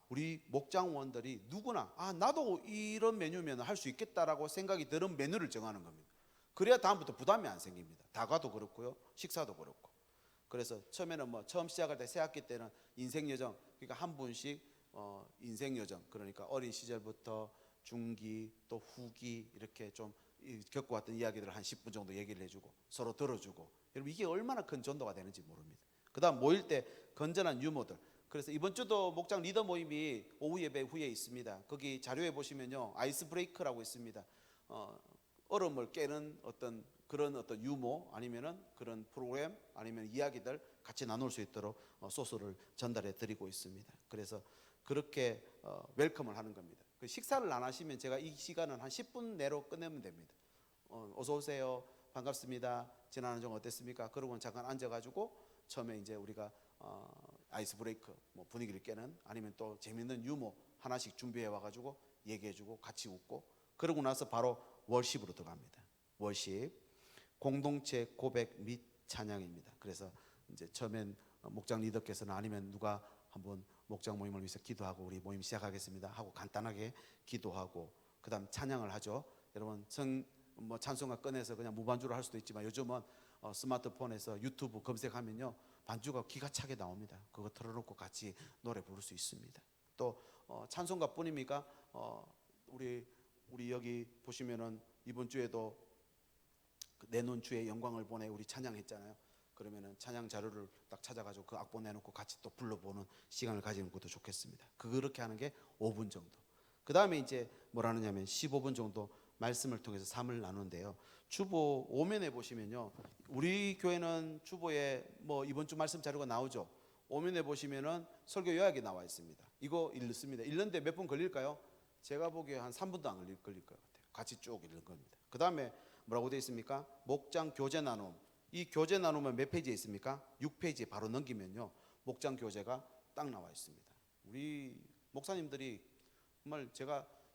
A: 우리 목장원들이 누구나 나도 이런 메뉴면 할 수 있겠다라고 생각이 드는 메뉴를 정하는 겁니다. 그래야 다음부터 부담이 안 생깁니다. 다과도 그렇고요, 식사도 그렇고. 그래서 처음에는 처음 시작할 때 새 학기 때는 인생 여정, 그러니까 한 분씩 인생 여정, 그러니까 어린 시절부터 중기 또 후기 이렇게 좀 겪어왔던 이야기들을 한 10분 정도 얘기를 해주고 서로 들어주고, 여러분 이게 얼마나 큰 전도가 되는지 모릅니다. 그 다음 모일 때 건전한 유머들. 그래서 이번 주도 목장 리더 모임이 오후 예배 후에 있습니다. 거기 자료에 보시면요, 아이스 브레이크라고 있습니다. 얼음을 깨는 어떤 그런 어떤 유머, 아니면은 그런 프로그램, 아니면 이야기들 같이 나눌 수 있도록 소스를 전달해 드리고 있습니다. 그래서 그렇게 웰컴을 하는 겁니다. 식사를 안 하시면 제가 이 시간은 한 10분 내로 끝내면 됩니다. 어서 오세요, 반갑습니다, 지난 한 주 어땠습니까? 그러고 잠깐 앉아가지고 처음에 이제 우리가 아이스 브레이크, 분위기를 깨는, 아니면 또 재밌는 유머 하나씩 준비해 와가지고 얘기해주고 같이 웃고, 그러고 나서 바로 월십으로 들어갑니다. 월십, 공동체 고백 및 찬양입니다. 그래서 이제 처음엔 목장 리더께서는 아니면 누가 한번 목장 모임을 위해서 기도하고 우리 모임 시작하겠습니다 하고 간단하게 기도하고, 그 다음 찬양을 하죠. 여러분 찬송가 꺼내서 그냥 무반주로 할 수도 있지만 요즘은 스마트폰에서 유튜브 검색하면요 반주가 기가 차게 나옵니다. 그거 틀어놓고 같이 노래 부를 수 있습니다. 또 찬송가 뿐입니까? 우리 여기 보시면은 이번 주에도 내 눈주의 영광을 보내 우리 찬양했잖아요. 그러면은 찬양 자료를 딱 찾아가지고 그 악보 내놓고 같이 또 불러보는 시간을 가지는 것도 좋겠습니다. 그렇게 하는 게 5분 정도. 그 다음에 이제 뭘 하느냐면 15분 정도 말씀을 통해서 삶을 나누는데요. 주보 5면에 보시면요, 우리 교회는 주보에 뭐 이번 주 말씀 자료가 나오죠. 5면에 보시면은 설교 요약이 나와 있습니다. 이거 읽습니다. 읽는데 몇 분 걸릴까요? 제가 보기에 한 3분도 안 걸릴 것 같아요. 같이 쭉 읽는 겁니다. 그 다음에 뭐라고 되어 있습니까? 목장 교제 나눔. 이 교제 나눔은 몇 페이지에 있습니까? 6페이지에 바로 넘기면요 목장 교제가 딱 나와 있습니다. 우리 목사님들이 정말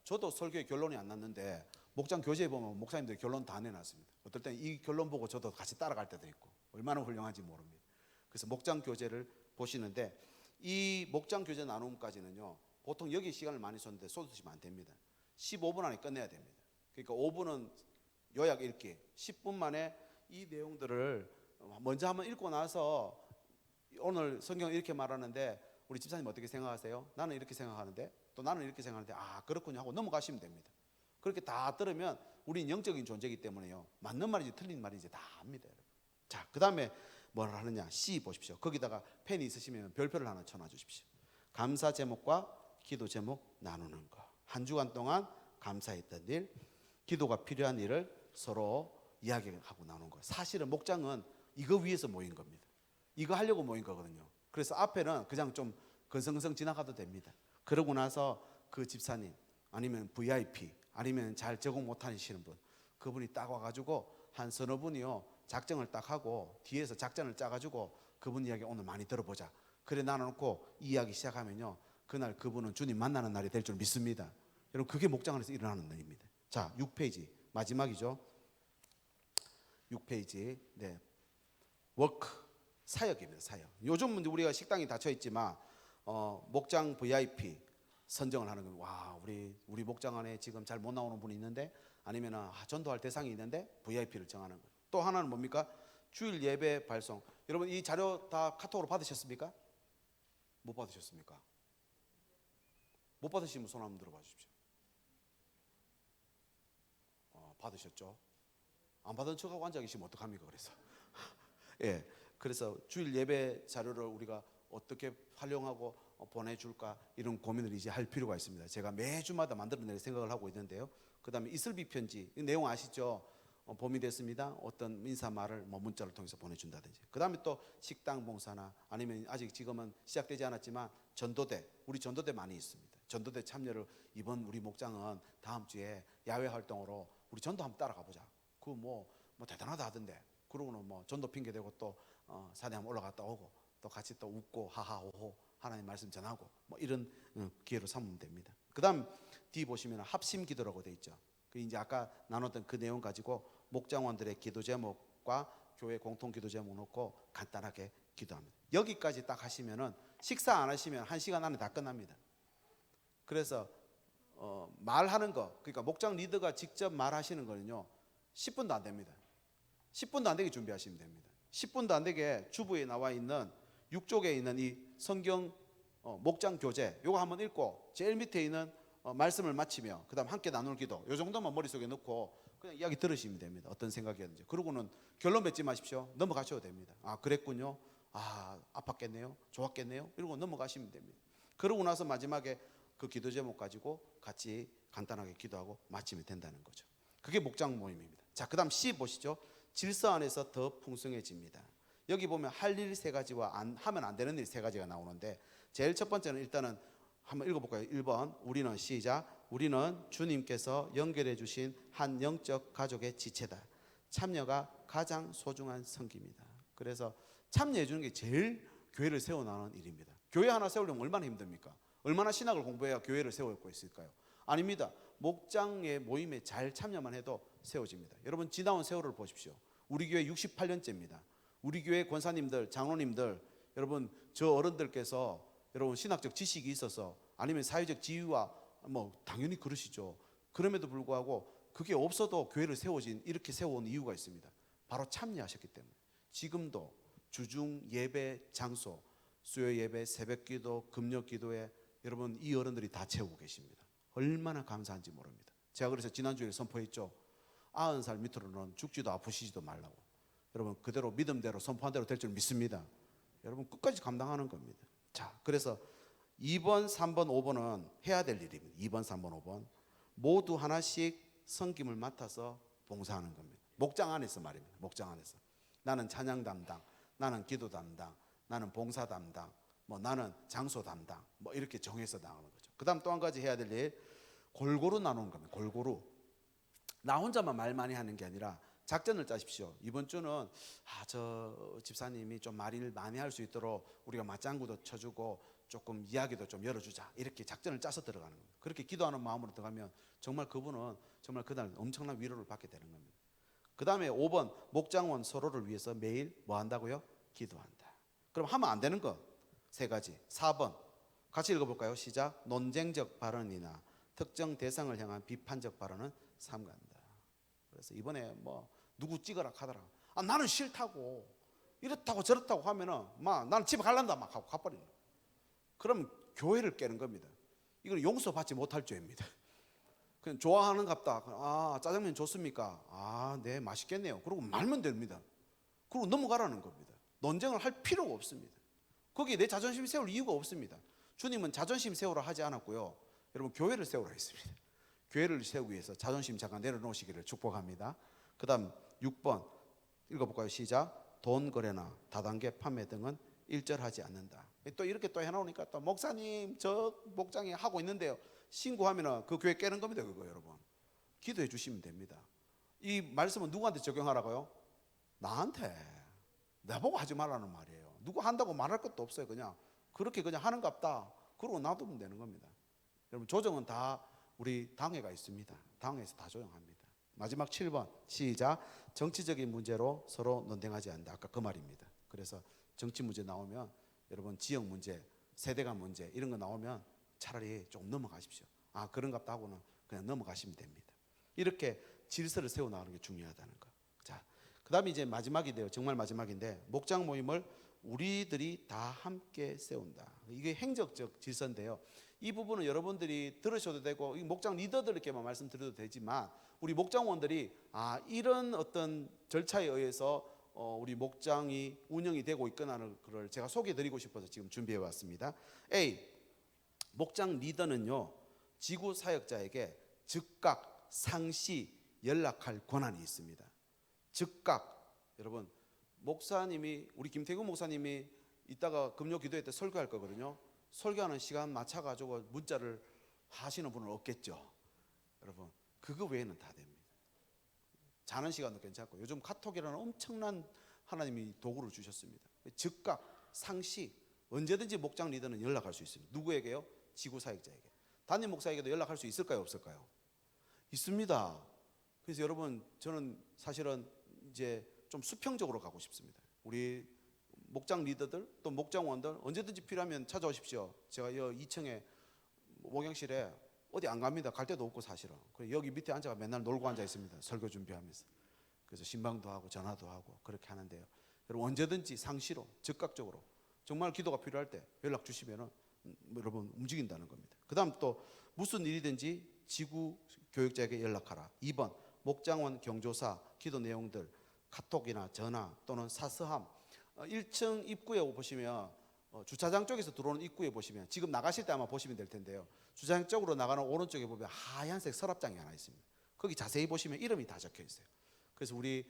A: 저도 설교에 결론이 안 났는데 목장 교재에 보면 목사님들이 결론 다 내놨습니다. 어떨 때는 이 결론 보고 저도 같이 따라갈 때도 있고 얼마나 훌륭한지 모릅니다. 그래서 목장 교재를 보시는데 이 목장 교재 나눔까지는요 보통 여기 시간을 많이 썼는데 쏟으시면 안 됩니다. 15분 안에 끝내야 됩니다. 그러니까 5분은 요약 읽기, 10분 만에 이 내용들을 먼저 한번 읽고 나서 오늘 성경은 이렇게 말하는데 우리 집사님 어떻게 생각하세요? 나는 이렇게 생각하는데 또 나는 이렇게 생각하는데 그렇군요 하고 넘어가시면 됩니다. 그렇게 다 들으면 우리는 영적인 존재이기 때문에요 맞는 말인지 틀린 말인지 다 압니다. 여러분. 자, 그 다음에 뭘 하느냐 C 보십시오. 거기다가 펜이 있으시면 별표를 하나 쳐놔 주십시오. 감사 제목과 기도 제목 나누는 거. 한 주간 동안 감사했던 일, 기도가 필요한 일을 서로 이야기하고 나누는 거예요. 사실은 목장은 이거 위해서 모인 겁니다. 이거 하려고 모인 거거든요. 그래서 앞에는 그냥 좀 건성건성 지나가도 됩니다. 그러고 나서 그 집사님 아니면 VIP 아니면 잘 적응 못하시는 분 그분이 딱 와가지고 한 서너 분이요 작정을 딱 하고 뒤에서 작전을 짜가지고 그분 이야기 오늘 많이 들어보자 그래 나눠놓고 이야기 시작하면요 그날 그분은 주님 만나는 날이 될 줄 믿습니다. 여러분 그게 목장 안에서 일어나는 일입니다. 자 6페이지 마지막이죠. 6페이지 네 워크 사역입니다. 사역. 요즘 우리가 식당이 닫혀 있지만 목장 VIP 선정을 하는 겁니다. 와 우리 목장 안에 지금 잘 못 나오는 분이 있는데 아니면 전도할 대상이 있는데 VIP를 정하는 거예요. 또 하나는 뭡니까? 주일 예배 발송. 여러분 이 자료 다 카톡으로 받으셨습니까? 못 받으셨습니까? 못 받으시면 손 한번 들어봐 주십시오. 받으셨죠? 안 받은 척하고 앉아 계시면 어떡합니까? 그래서 예, 그래서 주일 예배 자료를 우리가 어떻게 활용하고 보내줄까 이런 고민을 이제 할 필요가 있습니다. 제가 매주마다 만들어낼 생각을 하고 있는데요. 그 다음에 이슬비 편지 이 내용 아시죠? 봄이 됐습니다. 어떤 인사말을 문자를 통해서 보내준다든지. 그 다음에 또 식당 봉사나 아니면 아직 지금은 시작되지 않았지만 전도대 우리 전도대 많이 있습니다. 전도대 참여를 이번 우리 목장은 다음 주에 야외 활동으로 우리 전도 한번 따라가 보자. 그거 뭐 대단하다 하던데. 그러고는 뭐 전도 핑계 대고 또 산에 한번 올라갔다 오고 또 같이 또 웃고 하하호호 하나님 말씀 전하고 뭐 이런 기회로 삼으면 됩니다. 그다음 뒤 보시면 합심 기도라고 돼 있죠. 그 이제 아까 나눴던 그 내용 가지고 목장원들의 기도 제목과 교회 공통 기도 제목 놓고 간단하게 기도합니다. 여기까지 딱 하시면은 식사 안 하시면 1시간 안에 다 끝납니다. 그래서 말하는 거 그러니까 목장 리더가 직접 말하시는 거는요 10분도 안 됩니다. 10분도 안 되게 준비하시면 됩니다. 10분도 안 되게 주부에 나와 있는 6쪽에 있는 이 성경 목장 교재 요거 한번 읽고 제일 밑에 있는 말씀을 마치며 그 다음 함께 나눌 기도 요 정도만 머릿속에 넣고 그냥 이야기 들으시면 됩니다. 어떤 생각이었는지. 그러고는 결론 맺지 마십시오. 넘어가셔도 됩니다. 그랬군요. 아팠겠네요. 좋았겠네요. 이러고 넘어가시면 됩니다. 그러고 나서 마지막에 그 기도 제목 가지고 같이 간단하게 기도하고 마치면 된다는 거죠. 그게 목장 모임입니다. 자, 그 다음 C 보시죠. 질서 안에서 더 풍성해집니다. 여기 보면 할 일 세 가지와 하면 안 되는 일 세 가지가 나오는데 제일 첫 번째는 일단은 한번 읽어볼까요? 1번 우리는 시작 우리는 주님께서 연결해 주신 한 영적 가족의 지체다. 참여가 가장 소중한 성기입니다. 그래서 참여해 주는 게 제일 교회를 세워나가는 일입니다. 교회 하나 세우려면 얼마나 힘듭니까? 얼마나 신학을 공부해야 교회를 세울 수 있을까요? 아닙니다. 목장의 모임에 잘 참여만 해도 세워집니다. 여러분 지나온 세월을 보십시오. 우리 교회 68년째입니다. 우리 교회 권사님들, 장로님들, 여러분 저 어른들께서 여러분 신학적 지식이 있어서 아니면 사회적 지위와 당연히 그러시죠. 그럼에도 불구하고 그게 없어도 교회를 이렇게 세워온 이유가 있습니다. 바로 참여하셨기 때문에 지금도 주중 예배 장소, 수요 예배, 새벽 기도, 금요 기도에 여러분 이 어른들이 다 채우고 계십니다. 얼마나 감사한지 모릅니다. 제가 그래서 지난주에 선포했죠. 90살 밑으로는 죽지도 아프시지도 말라고. 여러분 그대로 믿음대로 선포한 대로 될 줄 믿습니다. 여러분 끝까지 감당하는 겁니다. 자, 그래서 2번, 3번, 5번은 해야 될 일입니다. 2번, 3번, 5번 모두 하나씩 섬김을 맡아서 봉사하는 겁니다. 목장 안에서 말입니다. 목장 안에서 나는 찬양 담당, 나는 기도 담당, 나는 봉사 담당, 뭐 나는 장소 담당, 뭐 이렇게 정해서 나가는 거죠. 그다음 또 한 가지 해야 될 일, 골고루 나누는 겁니다. 골고루. 나 혼자만 말 많이 하는 게 아니라 작전을 짜십시오. 이번 주는 저 집사님이 좀 말을 많이 할 수 있도록 우리가 맞장구도 쳐주고 조금 이야기도 좀 열어주자. 이렇게 작전을 짜서 들어가는 겁니다. 그렇게 기도하는 마음으로 들어가면 정말 그분은 정말 그날 엄청난 위로를 받게 되는 겁니다. 그 다음에 5번 목장원 서로를 위해서 매일 뭐 한다고요? 기도한다. 그럼 하면 안 되는 거 세 가지. 4번 같이 읽어볼까요? 시작. 논쟁적 발언이나 특정 대상을 향한 비판적 발언은 삼간다. 그래서 이번에 뭐 누구 찍어라 하더라. 나는 싫다고 이렇다고 저렇다고 하면은 막 나는 집에 갈란다 막 하고 가버리는 거예요. 그럼 교회를 깨는 겁니다. 이건 용서받지 못할 죄입니다. 그냥 좋아하는갑다. 짜장면 좋습니까? 네 맛있겠네요. 그러고 말면 됩니다. 그리고 넘어가라는 겁니다. 논쟁을 할 필요가 없습니다. 거기에 내 자존심 세울 이유가 없습니다. 주님은 자존심 세우라 하지 않았고요. 여러분 교회를 세우라 했습니다. 교회를 세우기 위해서 자존심 잠깐 내려놓으시기를 축복합니다. 그 다음 6번 읽어볼까요? 시작. 돈 거래나 다단계 판매 등은 일절하지 않는다. 또 이렇게 또 해놓으니까 또 목사님 저 목장에 하고 있는데요. 신고하면 그 교회 깨는 겁니다. 그거 여러분 기도해 주시면 됩니다. 이 말씀은 누구한테 적용하라고요? 나한테. 나보고 하지 말라는 말이에요. 누구 한다고 말할 것도 없어요. 그냥 그렇게 그냥 하는갑다. 그러고 놔두면 되는 겁니다. 여러분 조정은 다 우리 당회가 있습니다. 당회에서 다 조정합니다. 마지막 7번 시작. 정치적인 문제로 서로 논쟁하지 않는다. 아까 그 말입니다. 그래서 정치 문제 나오면 여러분 지역 문제, 세대 간 문제 이런 거 나오면 차라리 좀 넘어가십시오. 그런갑다 하고는 그냥 넘어가시면 됩니다. 이렇게 질서를 세워나가는 게 중요하다는 거. 자, 그 다음에 이제 마지막인데요. 정말 마지막인데 목장 모임을 우리들이 다 함께 세운다. 이게 행정적 질서인데요. 이 부분은 여러분들이 들으셔도 되고 목장 리더들에게만 말씀드려도 되지만 우리 목장원들이 이런 어떤 절차에 의해서 우리 목장이 운영이 되고 있거나를 그걸 제가 소개해드리고 싶어서 지금 준비해 왔습니다. A. 목장 리더는요 지구 사역자에게 즉각 상시 연락할 권한이 있습니다. 즉각. 여러분 목사님이 우리 김태균 목사님이 이따가 금요 기도회 때 설교할 거거든요. 설교하는 시간 맞춰가지고 문자를 하시는 분은 없겠죠. 여러분 그거 외에는 다 됩니다. 자는 시간도 괜찮고 요즘 카톡이라는 엄청난 하나님이 도구를 주셨습니다. 즉각 상시 언제든지 목장 리더는 연락할 수 있습니다. 누구에게요? 지구 사역자에게. 담임 목사에게도 연락할 수 있을까요? 없을까요? 있습니다. 그래서 여러분 저는 사실은 이제 좀 수평적으로 가고 싶습니다. 우리 목장 리더들 또 목장원들 언제든지 필요하면 찾아오십시오. 제가 이 2층에 목양실에 어디 안 갑니다. 갈 데도 없고 사실은. 여기 밑에 앉아가 맨날 놀고 앉아 있습니다. 설교 준비하면서. 그래서 신방도 하고 전화도 하고 그렇게 하는데요. 여러분 언제든지 상시로 즉각적으로 정말 기도가 필요할 때 연락 주시면은 여러분 움직인다는 겁니다. 그다음 또 무슨 일이든지 지구 교육자에게 연락하라. 2번 목장원 경조사 기도 내용들 카톡이나 전화 또는 사서함 1층 입구에 보시면 주차장 쪽에서 들어오는 입구에 보시면 지금 나가실 때 아마 보시면 될 텐데요. 주차장 쪽으로 나가는 오른쪽에 보면 하얀색 서랍장이 하나 있습니다. 거기 자세히 보시면 이름이 다 적혀 있어요. 그래서 우리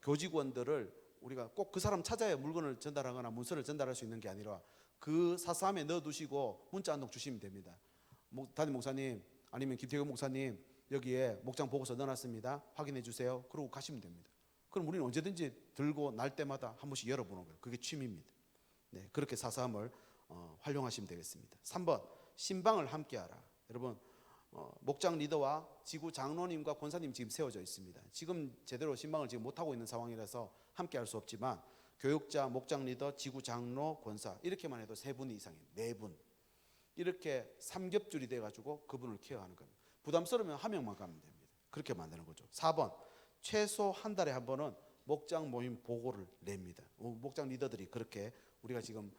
A: 교직원들을 우리가 꼭 그 사람 찾아야 물건을 전달하거나 문서를 전달할 수 있는 게 아니라 그 사서함에 넣어두시고 문자 한 통 주시면 됩니다. 담임 목사님 아니면 김태균 목사님 여기에 목장 보고서 넣어놨습니다. 확인해 주세요. 그러고 가시면 됩니다. 그럼 우리는 언제든지 들고 날 때마다 한 번씩 열어보는 거예요. 그게 취미입니다. 네, 그렇게 사서함을 활용하시면 되겠습니다. 3번 신방을 함께하라. 여러분 목장 리더와 지구 장로님과 권사님 지금 세워져 있습니다. 지금 제대로 신방을 지금 못하고 있는 상황이라서 함께할 수 없지만 교육자, 목장 리더, 지구 장로, 권사 이렇게만 해도 3분 이상입니다. 4분 이렇게 삼겹줄이 돼가지고 그분을 케어하는 겁니다. 부담스러우면 한 명만 가면 됩니다. 그렇게 만드는 거죠. 4번 최소 한 달에 한 번은 목장 모임 보고를 냅니다. 목장 리더들이 그렇게 우리가 지금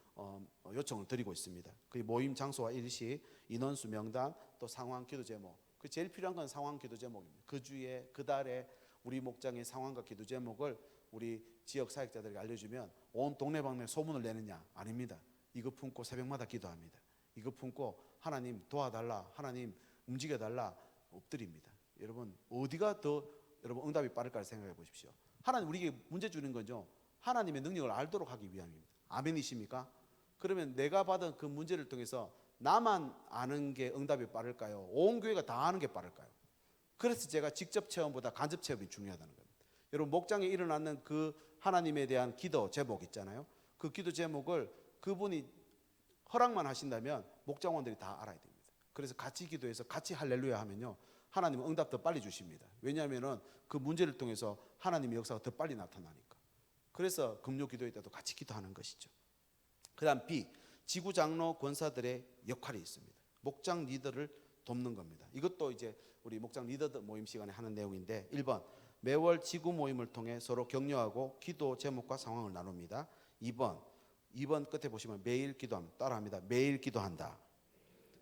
A: 요청을 드리고 있습니다. 그 모임 장소와 일시, 인원수 명단, 또 상황 기도 제목. 그 제일 필요한 건 상황 기도 제목입니다. 그 주에 그 달에 우리 목장의 상황과 기도 제목을 우리 지역 사역자들에게 알려주면 온 동네방네 소문을 내느냐? 아닙니다. 이거 품고 새벽마다 기도합니다. 이거 품고 하나님 도와달라, 하나님 움직여달라 엎드립니다. 여러분 어디가 더 여러분 응답이 빠를까 생각해 보십시오. 하나님 우리에게 문제 주는 거죠. 하나님의 능력을 알도록 하기 위함입니다. 아멘이십니까? 그러면 내가 받은 그 문제를 통해서 나만 아는 게 응답이 빠를까요? 온 교회가 다 아는 게 빠를까요? 그래서 제가 직접 체험보다 간접 체험이 중요하다는 겁니다. 여러분 목장에 일어나는 그 하나님에 대한 기도 제목 있잖아요. 그 기도 제목을 그분이 허락만 하신다면 목장원들이 다 알아야 됩니다. 그래서 같이 기도해서 같이 할렐루야 하면요, 하나님은 응답 더 빨리 주십니다. 왜냐하면 그 문제를 통해서 하나님의 역사가 더 빨리 나타나니까. 그래서 금요 기도회 때도 같이 기도하는 것이죠. 그 다음 B, 지구 장로 권사들의 역할이 있습니다. 목장 리더를 돕는 겁니다. 이것도 이제 우리 목장 리더들 모임 시간에 하는 내용인데, 1번 매월 지구 모임을 통해 서로 격려하고 기도 제목과 상황을 나눕니다. 2번 끝에 보시면 매일 기도합니다. 따라합니다. 매일 기도한다.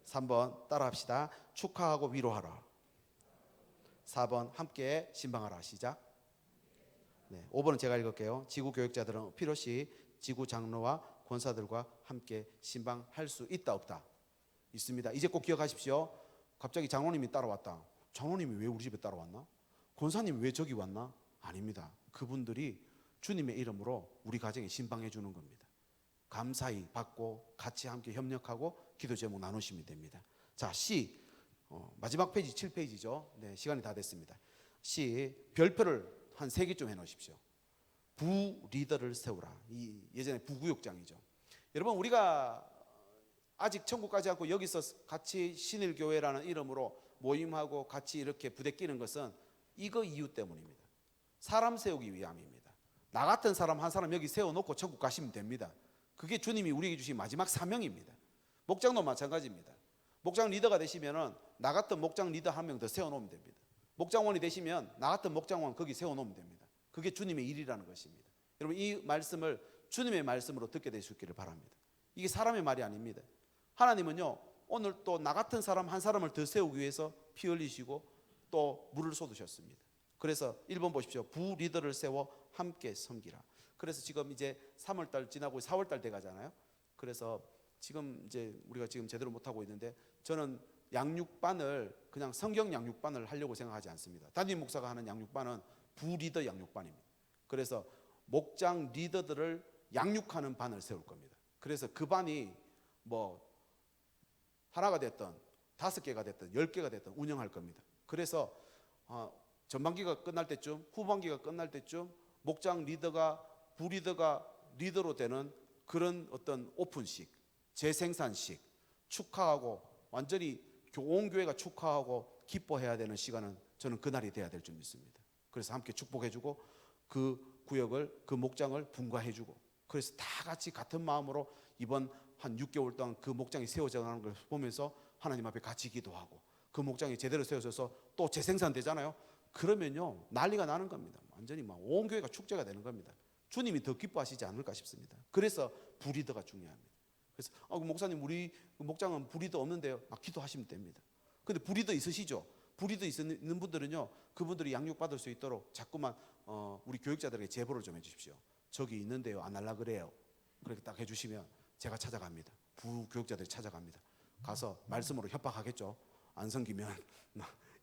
A: 3번 따라합시다. 축하하고 위로하라. 4번 함께 신방하라. 시작. 네, 5번은 제가 읽을게요. 지구 교육자들은 필요시 지구 장로와 권사들과 함께 신방할 수 있다 없다? 있습니다. 이제 꼭 기억하십시오. 갑자기 장로님이 따라왔다. 장로님이 왜 우리 집에 따라왔나? 권사님이 왜 저기 왔나? 아닙니다. 그분들이 주님의 이름으로 우리 가정에 신방해 주는 겁니다. 감사히 받고 같이 함께 협력하고 기도 제목 나누시면 됩니다. 자, C, 마지막 페이지 7페이지죠. 네, 시간이 다 됐습니다. C, 별표를 한 3개쯤 해놓으십시오. 부 리더를 세우라. 이 예전에 부구역장이죠. 여러분 우리가 아직 천국 가지 않고 여기서 같이 신일교회라는 이름으로 모임하고 같이 이렇게 부대끼는 것은 이거 이유 때문입니다. 사람 세우기 위함입니다. 나 같은 사람 한 사람 여기 세워놓고 천국 가시면 됩니다. 그게 주님이 우리에게 주신 마지막 사명입니다. 목장도 마찬가지입니다. 목장 리더가 되시면 나 같은 목장 리더 한 명 더 세워놓으면 됩니다. 목장원이 되시면 나 같은 목장원 거기 세워놓으면 됩니다. 그게 주님의 일이라는 것입니다. 여러분 이 말씀을 주님의 말씀으로 듣게 되시기를 바랍니다. 이게 사람의 말이 아닙니다. 하나님은요 오늘 또 나 같은 사람 한 사람을 더 세우기 위해서 피 흘리시고 또 물을 쏟으셨습니다. 그래서 1번 보십시오. 부 리더를 세워 함께 섬기라. 그래서 지금 이제 3월달 지나고 4월달 돼 가잖아요. 그래서 지금 이제 우리가 지금 제대로 못하고 있는데, 저는 양육반을 그냥 성경 양육반을 하려고 생각하지 않습니다. 담임 목사가 하는 양육반은 부리더 양육반입니다. 그래서 목장 리더들을 양육하는 반을 세울 겁니다. 그래서 그 반이 뭐 하나가 됐든 5개가 됐든 10개가 됐든 운영할 겁니다. 그래서 전반기가 끝날 때쯤, 후반기가 끝날 때쯤 목장 리더가 부리더가 리더로 되는 그런 어떤 오픈식, 재생산식, 축하하고 완전히 온 교회가 축하하고 기뻐해야 되는 시간은 저는 그날이 돼야 될 줄 믿습니다. 그래서 함께 축복해주고 그 구역을, 그 목장을 분과해주고, 그래서 다 같이 같은 마음으로 이번 한 6개월 동안 그 목장이 세워져 가는 걸 보면서 하나님 앞에 같이 기도하고, 그 목장이 제대로 세워져서 또 재생산되잖아요. 그러면요 난리가 나는 겁니다. 완전히 막 온 교회가 축제가 되는 겁니다. 주님이 더 기뻐하시지 않을까 싶습니다. 그래서 부리더가 중요합니다. 그래서 목사님 우리 목장은 부리더 없는데요. 기도하시면 됩니다. 근데 부리더 있으시죠? 부리더 있는 분들은요, 그분들이 양육받을 수 있도록 자꾸만 우리 교육자들에게 제보를 좀 해주십시오. 저기 있는데요, 안 할라 그래요. 그렇게 딱 해주시면 제가 찾아갑니다. 부교육자들이 찾아갑니다. 가서 말씀으로 협박하겠죠. 안 섬기면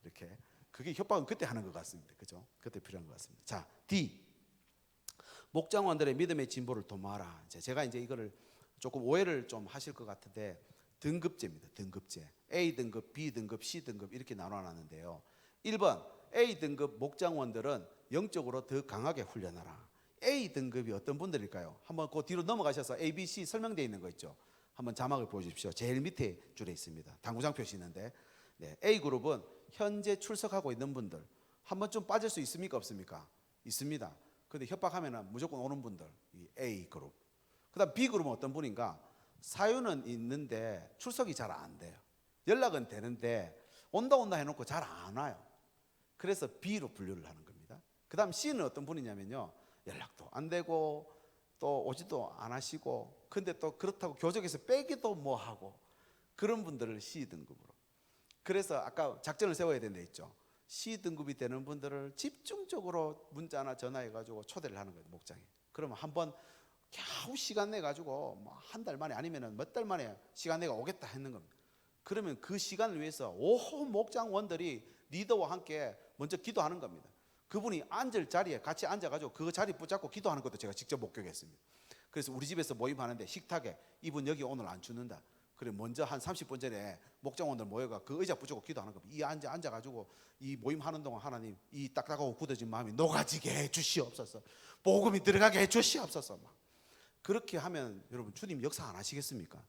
A: 이렇게. 그게 협박은 그때 하는 것 같습니다. 그죠? 그때 필요한 것 같습니다. 자, D, 목장원들의 믿음의 진보를 도모하라. 제가 이제 이거를 조금 오해를 좀 하실 것 같은데, 등급제입니다. 등급제. A 등급, B 등급, C 등급 이렇게 나눠놨는데요. 1번 A 등급 목장원들은 영적으로 더 강하게 훈련하라. A 등급이 어떤 분들일까요? 한번 그 뒤로 넘어가셔서 A, B, C 설명되어 있는 거 있죠. 한번 자막을 보여주십시오. 제일 밑에 줄에 있습니다. 당구장 표시 있는데, 네, A 그룹은 현재 출석하고 있는 분들. 한번 좀 빠질 수 있습니까 없습니까? 있습니다. 근데 협박하면 무조건 오는 분들, 이 A 그룹. 그다음 B 그룹은 어떤 분인가? 사유는 있는데 출석이 잘 안 돼요. 연락은 되는데 온다 해놓고 잘 안 와요. 그래서 B로 분류를 하는 겁니다. 그다음 C는 어떤 분이냐면요, 연락도 안 되고 또 오지도 안 하시고, 근데 또 그렇다고 교적에서 빼기도 뭐 하고, 그런 분들을 C등급으로. 그래서 아까 작전을 세워야 된다 했죠. C등급이 되는 분들을 집중적으로 문자나 전화해가지고 초대를 하는 거예요, 목장에. 그러면 한번 겨우 시간 내가지고 뭐 한 달 만에 아니면 몇 달 만에 시간 내가 오겠다 했는 겁니다. 그러면 그 시간을 위해서 오호 목장원들이 리더와 함께 먼저 기도하는 겁니다. 그분이 앉을 자리에 같이 앉아가지고 그 자리 붙잡고 기도하는 것도 제가 직접 목격했습니다. 그래서 우리 집에서 모임하는데 식탁에 이분 여기 오늘 안 죽는다. 그래 먼저 한 30분 전에 목장원들 모여가 그 의자 붙잡고 기도하는 겁니다. 이 앉아가지고 이 모임하는 동안 하나님 이 딱딱하고 굳어진 마음이 녹아지게 해주시옵소서. 복음이 들어가게 해주시옵소서. 막 그렇게 하면 여러분 주님 역사 안 하시겠습니까?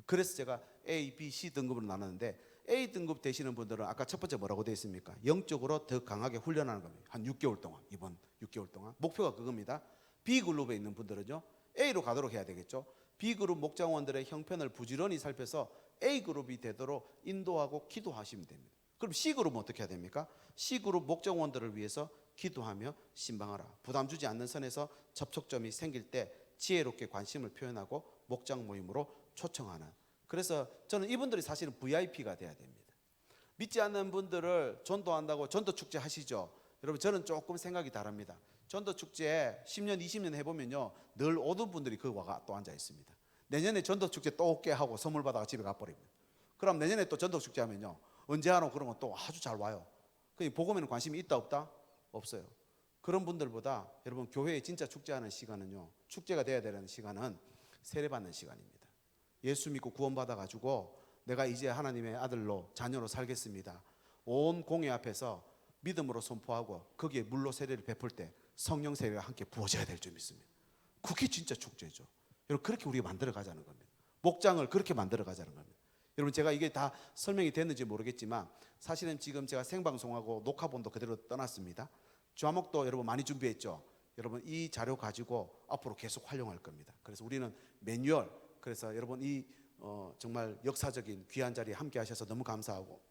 A: 그래서 제가 A, B, C 등급으로 나눴는데, A 등급 되시는 분들은 아까 첫 번째 뭐라고 되어 있습니까? 영적으로 더 강하게 훈련하는 겁니다. 한 6개월 동안, 이번 6개월 동안 목표가 그겁니다. B 그룹에 있는 분들은요 A로 가도록 해야 되겠죠. B 그룹 목장원들의 형편을 부지런히 살펴서 A 그룹이 되도록 인도하고 기도하시면 됩니다. 그럼 C 그룹은 어떻게 해야 됩니까? C 그룹 목장원들을 위해서 기도하며 신방하라. 부담 주지 않는 선에서 접촉점이 생길 때 지혜롭게 관심을 표현하고 목장 모임으로 초청하는. 그래서 저는 이분들이 사실은 VIP가 돼야 됩니다. 믿지 않는 분들을 전도한다고 전도축제 하시죠. 여러분 저는 조금 생각이 다릅니다. 전도축제 10년 20년 해보면요 늘 오던 분들이 그 와가 또 앉아 있습니다. 내년에 전도축제 또 올게 하고 선물 받아가 집에 가버립니다. 그럼 내년에 또 전도축제 하면요 언제 하노 그러면 또 아주 잘 와요. 복음에는 관심이 있다 없다? 없어요. 그런 분들보다 여러분 교회에 진짜 축제하는 시간은요, 축제가 돼야 되는 시간은 세례받는 시간입니다. 예수 믿고 구원받아 가지고 내가 이제 하나님의 아들로 자녀로 살겠습니다. 온 공회 앞에서 믿음으로 선포하고 거기에 물로 세례를 베풀 때 성령 세례가 함께 부어져야 될 줄 믿습니다. 그게 진짜 축제죠. 여러분 그렇게 우리가 만들어 가자는 겁니다. 목장을 그렇게 만들어 가자는 겁니다. 여러분 제가 이게 다 설명이 됐는지 모르겠지만 사실은 지금 제가 생방송하고 녹화본도 그대로 떠났습니다. 좌목도 여러분 많이 준비했죠. 여러분 이 자료 가지고 앞으로 계속 활용할 겁니다. 그래서 우리는 매뉴얼, 그래서 여러분 이 정말 역사적인 귀한 자리에 함께 하셔서 너무 감사하고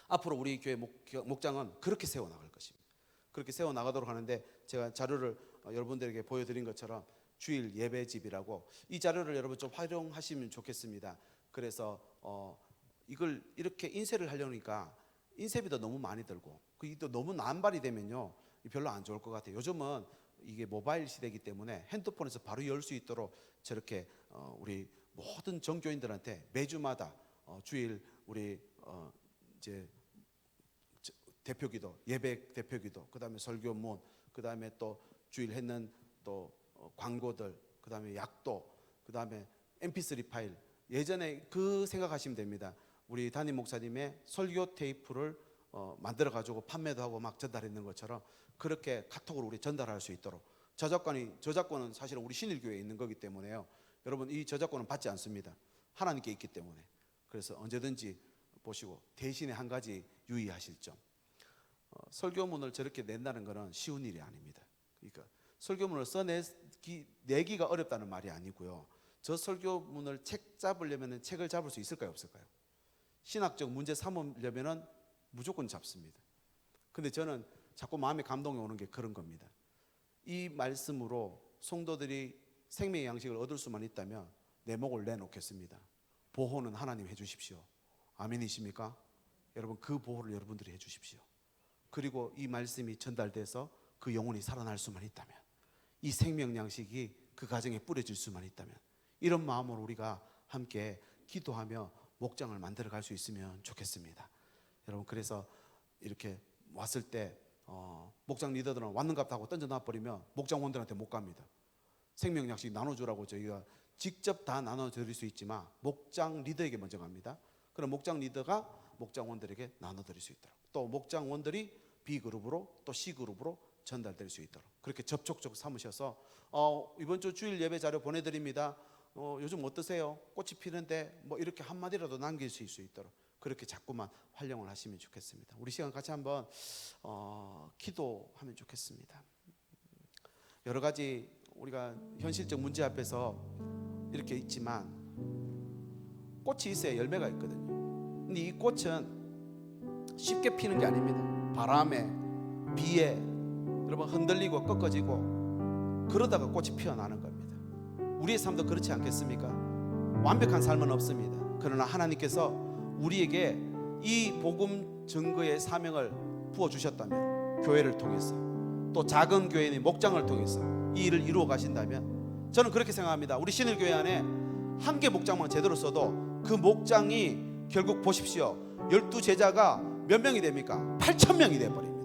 A: 앞으로 우리 교회 목장은 그렇게 세워나갈 것입니다. 그렇게 세워나가도록 하는데 제가 자료를 여러분들에게 보여드린 것처럼 주일 예배집이라고 이 자료를 여러분 좀 활용하시면 좋겠습니다. 그래서 이걸 이렇게 인쇄를 하려니까 인쇄비도 너무 많이 들고 그게 또 너무 난발이 되면요 별로 안 좋을 것 같아요. 요즘은 이게 모바일 시대이기 때문에 핸드폰에서 바로 열 수 있도록 저렇게 우리 모든 정교인들한테 매주마다 주일 우리 이제 대표기도, 예배 대표기도, 그다음에 설교문, 그다음에 또 주일 했는 또 광고들, 그다음에 약도, 그다음에 MP3 파일. 예전에 그 생각하시면 됩니다. 우리 담임 목사님의 설교 테이프를 만들어 가지고 판매도 하고 막 전달했는 것처럼 그렇게 카톡으로 우리 전달할 수 있도록 저작권은 사실은 우리 신일교회에 있는 거기 때문에요. 여러분 이 저작권은 받지 않습니다. 하나님께 있기 때문에. 그래서 언제든지 보시고 대신에 한 가지 유의하실 점. 설교문을 저렇게 낸다는 것은 쉬운 일이 아닙니다. 그러니까 설교문을 내기가 어렵다는 말이 아니고요. 저 설교문을 책 잡으려면 책을 잡을 수 있을까요, 없을까요? 신학적 문제 삼으려면 무조건 잡습니다. 근데 저는 자꾸 마음에 감동이 오는 게 그런 겁니다. 이 말씀으로 성도들이 생명의 양식을 얻을 수만 있다면 내 목을 내놓겠습니다. 보호는 하나님 해주십시오. 아멘이십니까? 여러분 그 보호를 여러분들이 해주십시오. 그리고 이 말씀이 전달돼서 그 영혼이 살아날 수만 있다면, 이 생명 양식이 그 가정에 뿌려질 수만 있다면, 이런 마음으로 우리가 함께 기도하며 목장을 만들어 갈 수 있으면 좋겠습니다. 여러분 그래서 이렇게 왔을 때 목장 리더들은 왔는갑다 하고 던져놔 버리면 목장원들한테 못 갑니다. 생명 양식 나눠주라고 저희가 직접 다 나눠드릴 수 있지만 목장 리더에게 먼저 갑니다. 그럼 목장 리더가 목장원들에게 나눠드릴 수 있도록, 또 목장원들이 B그룹으로 또 C그룹으로 전달될 수 있도록 그렇게 접촉적 삼으셔서 이번 주 주일 예배 자료 보내드립니다. 요즘 어떠세요? 꽃이 피는데 뭐 이렇게 한마디라도 남길 수 있도록 그렇게 자꾸만 활용을 하시면 좋겠습니다. 우리 시간 같이 한번 기도하면 좋겠습니다. 여러 가지 우리가 현실적 문제 앞에서 이렇게 있지만 꽃이 있어야 열매가 있거든요. 근데 이 꽃은 쉽게 피는 게 아닙니다. 바람에, 비에, 여러분 흔들리고 꺾어지고 그러다가 꽃이 피어나는 겁니다. 우리의 삶도 그렇지 않겠습니까? 완벽한 삶은 없습니다. 그러나 하나님께서 우리에게 이 복음 증거의 사명을 부어주셨다면, 교회를 통해서 또 작은 교회의 목장을 통해서 이 일을 이루어 가신다면, 저는 그렇게 생각합니다. 우리 신일교회 안에 한 개 목장만 제대로 써도 그 목장이 결국 보십시오, 12제자가 몇 명이 됩니까? 8,000명이 되어버립니다.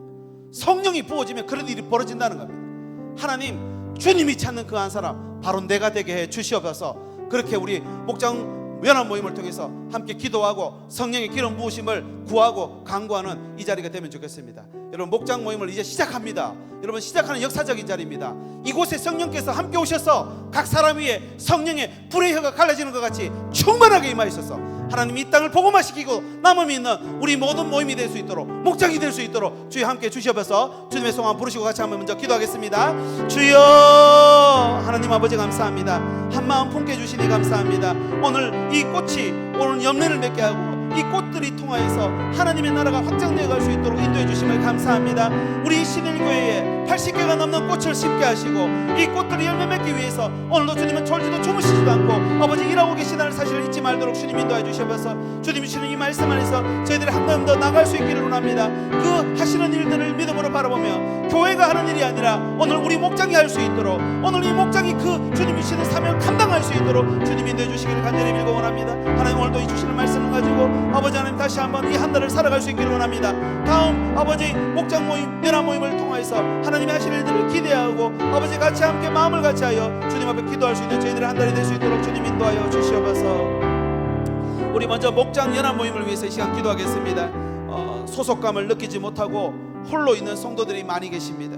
A: 성령이 부어지면 그런 일이 벌어진다는 겁니다. 하나님, 주님이 찾는 그 한 사람 바로 내가 되게 해 주시옵소서. 그렇게 우리 목장 연합 모임을 통해서 함께 기도하고 성령의 기름 부으심을 구하고 간구하는 이 자리가 되면 좋겠습니다. 여러분, 목장 모임을 이제 시작합니다. 여러분, 시작하는 역사적인 자리입니다. 이곳에 성령께서 함께 오셔서 각 사람 위에 성령의 불의 혀가 갈라지는 것 같이 충만하게 임하셔서 하나님 이 땅을 복음화시키고 남음이 있는 우리 모든 모임이 될 수 있도록, 목장이 될 수 있도록 주여 함께 주시옵소서. 주님의 성함 부르시고 같이 한번 먼저 기도하겠습니다. 주여, 하나님 아버지 감사합니다. 한마음 품게 주시니 감사합니다. 오늘 이 꽃이 오늘 열매를 맺게 하고 이 꽃들이 통하여서 하나님의 나라가 확장되어 갈 수 있도록 인도해 주심을 감사합니다. 우리 신일교회에 80개가 넘는 꽃을 심게 하시고 이 꽃들이 열매 맺기 위해서 오늘도 주님은 졸지도 주무시지도 않고 아버지 일하고 계시다는 사실을 잊지 말도록 주님 인도해 주셔서 주님이 주시는 이 말씀 안에서 저희들이 한 걸음 더 나갈 수 있기를 원합니다. 그 하시는 일들을 믿음으로 바라보며 교회가 하는 일이 아니라 오늘 우리 목장이 할 수 있도록, 오늘 이 목장이 그 주님이 주시는 사명을 감당할 수 있도록 주님 인도해 주시기를 간절히 빌고 원합니다. 하나님, 오늘도 이 주시는 말씀을 가지고 아버지 하나님 다시 한번 이 한 달을 살아갈 수 있기를 원합니다. 다음 아버지 목장 모임, 연합 모임을 통해서 하나님이 하실 일들을 기대하고 아버지 같이 함께 마음을 같이하여 주님 앞에 기도할 수 있는 저희들의 한 달이 될 수 있도록 주님 인도하여 주시옵소서. 우리 먼저 목장 연합 모임을 위해서 이 시간 기도하겠습니다. 소속감을 느끼지 못하고 홀로 있는 성도들이 많이 계십니다.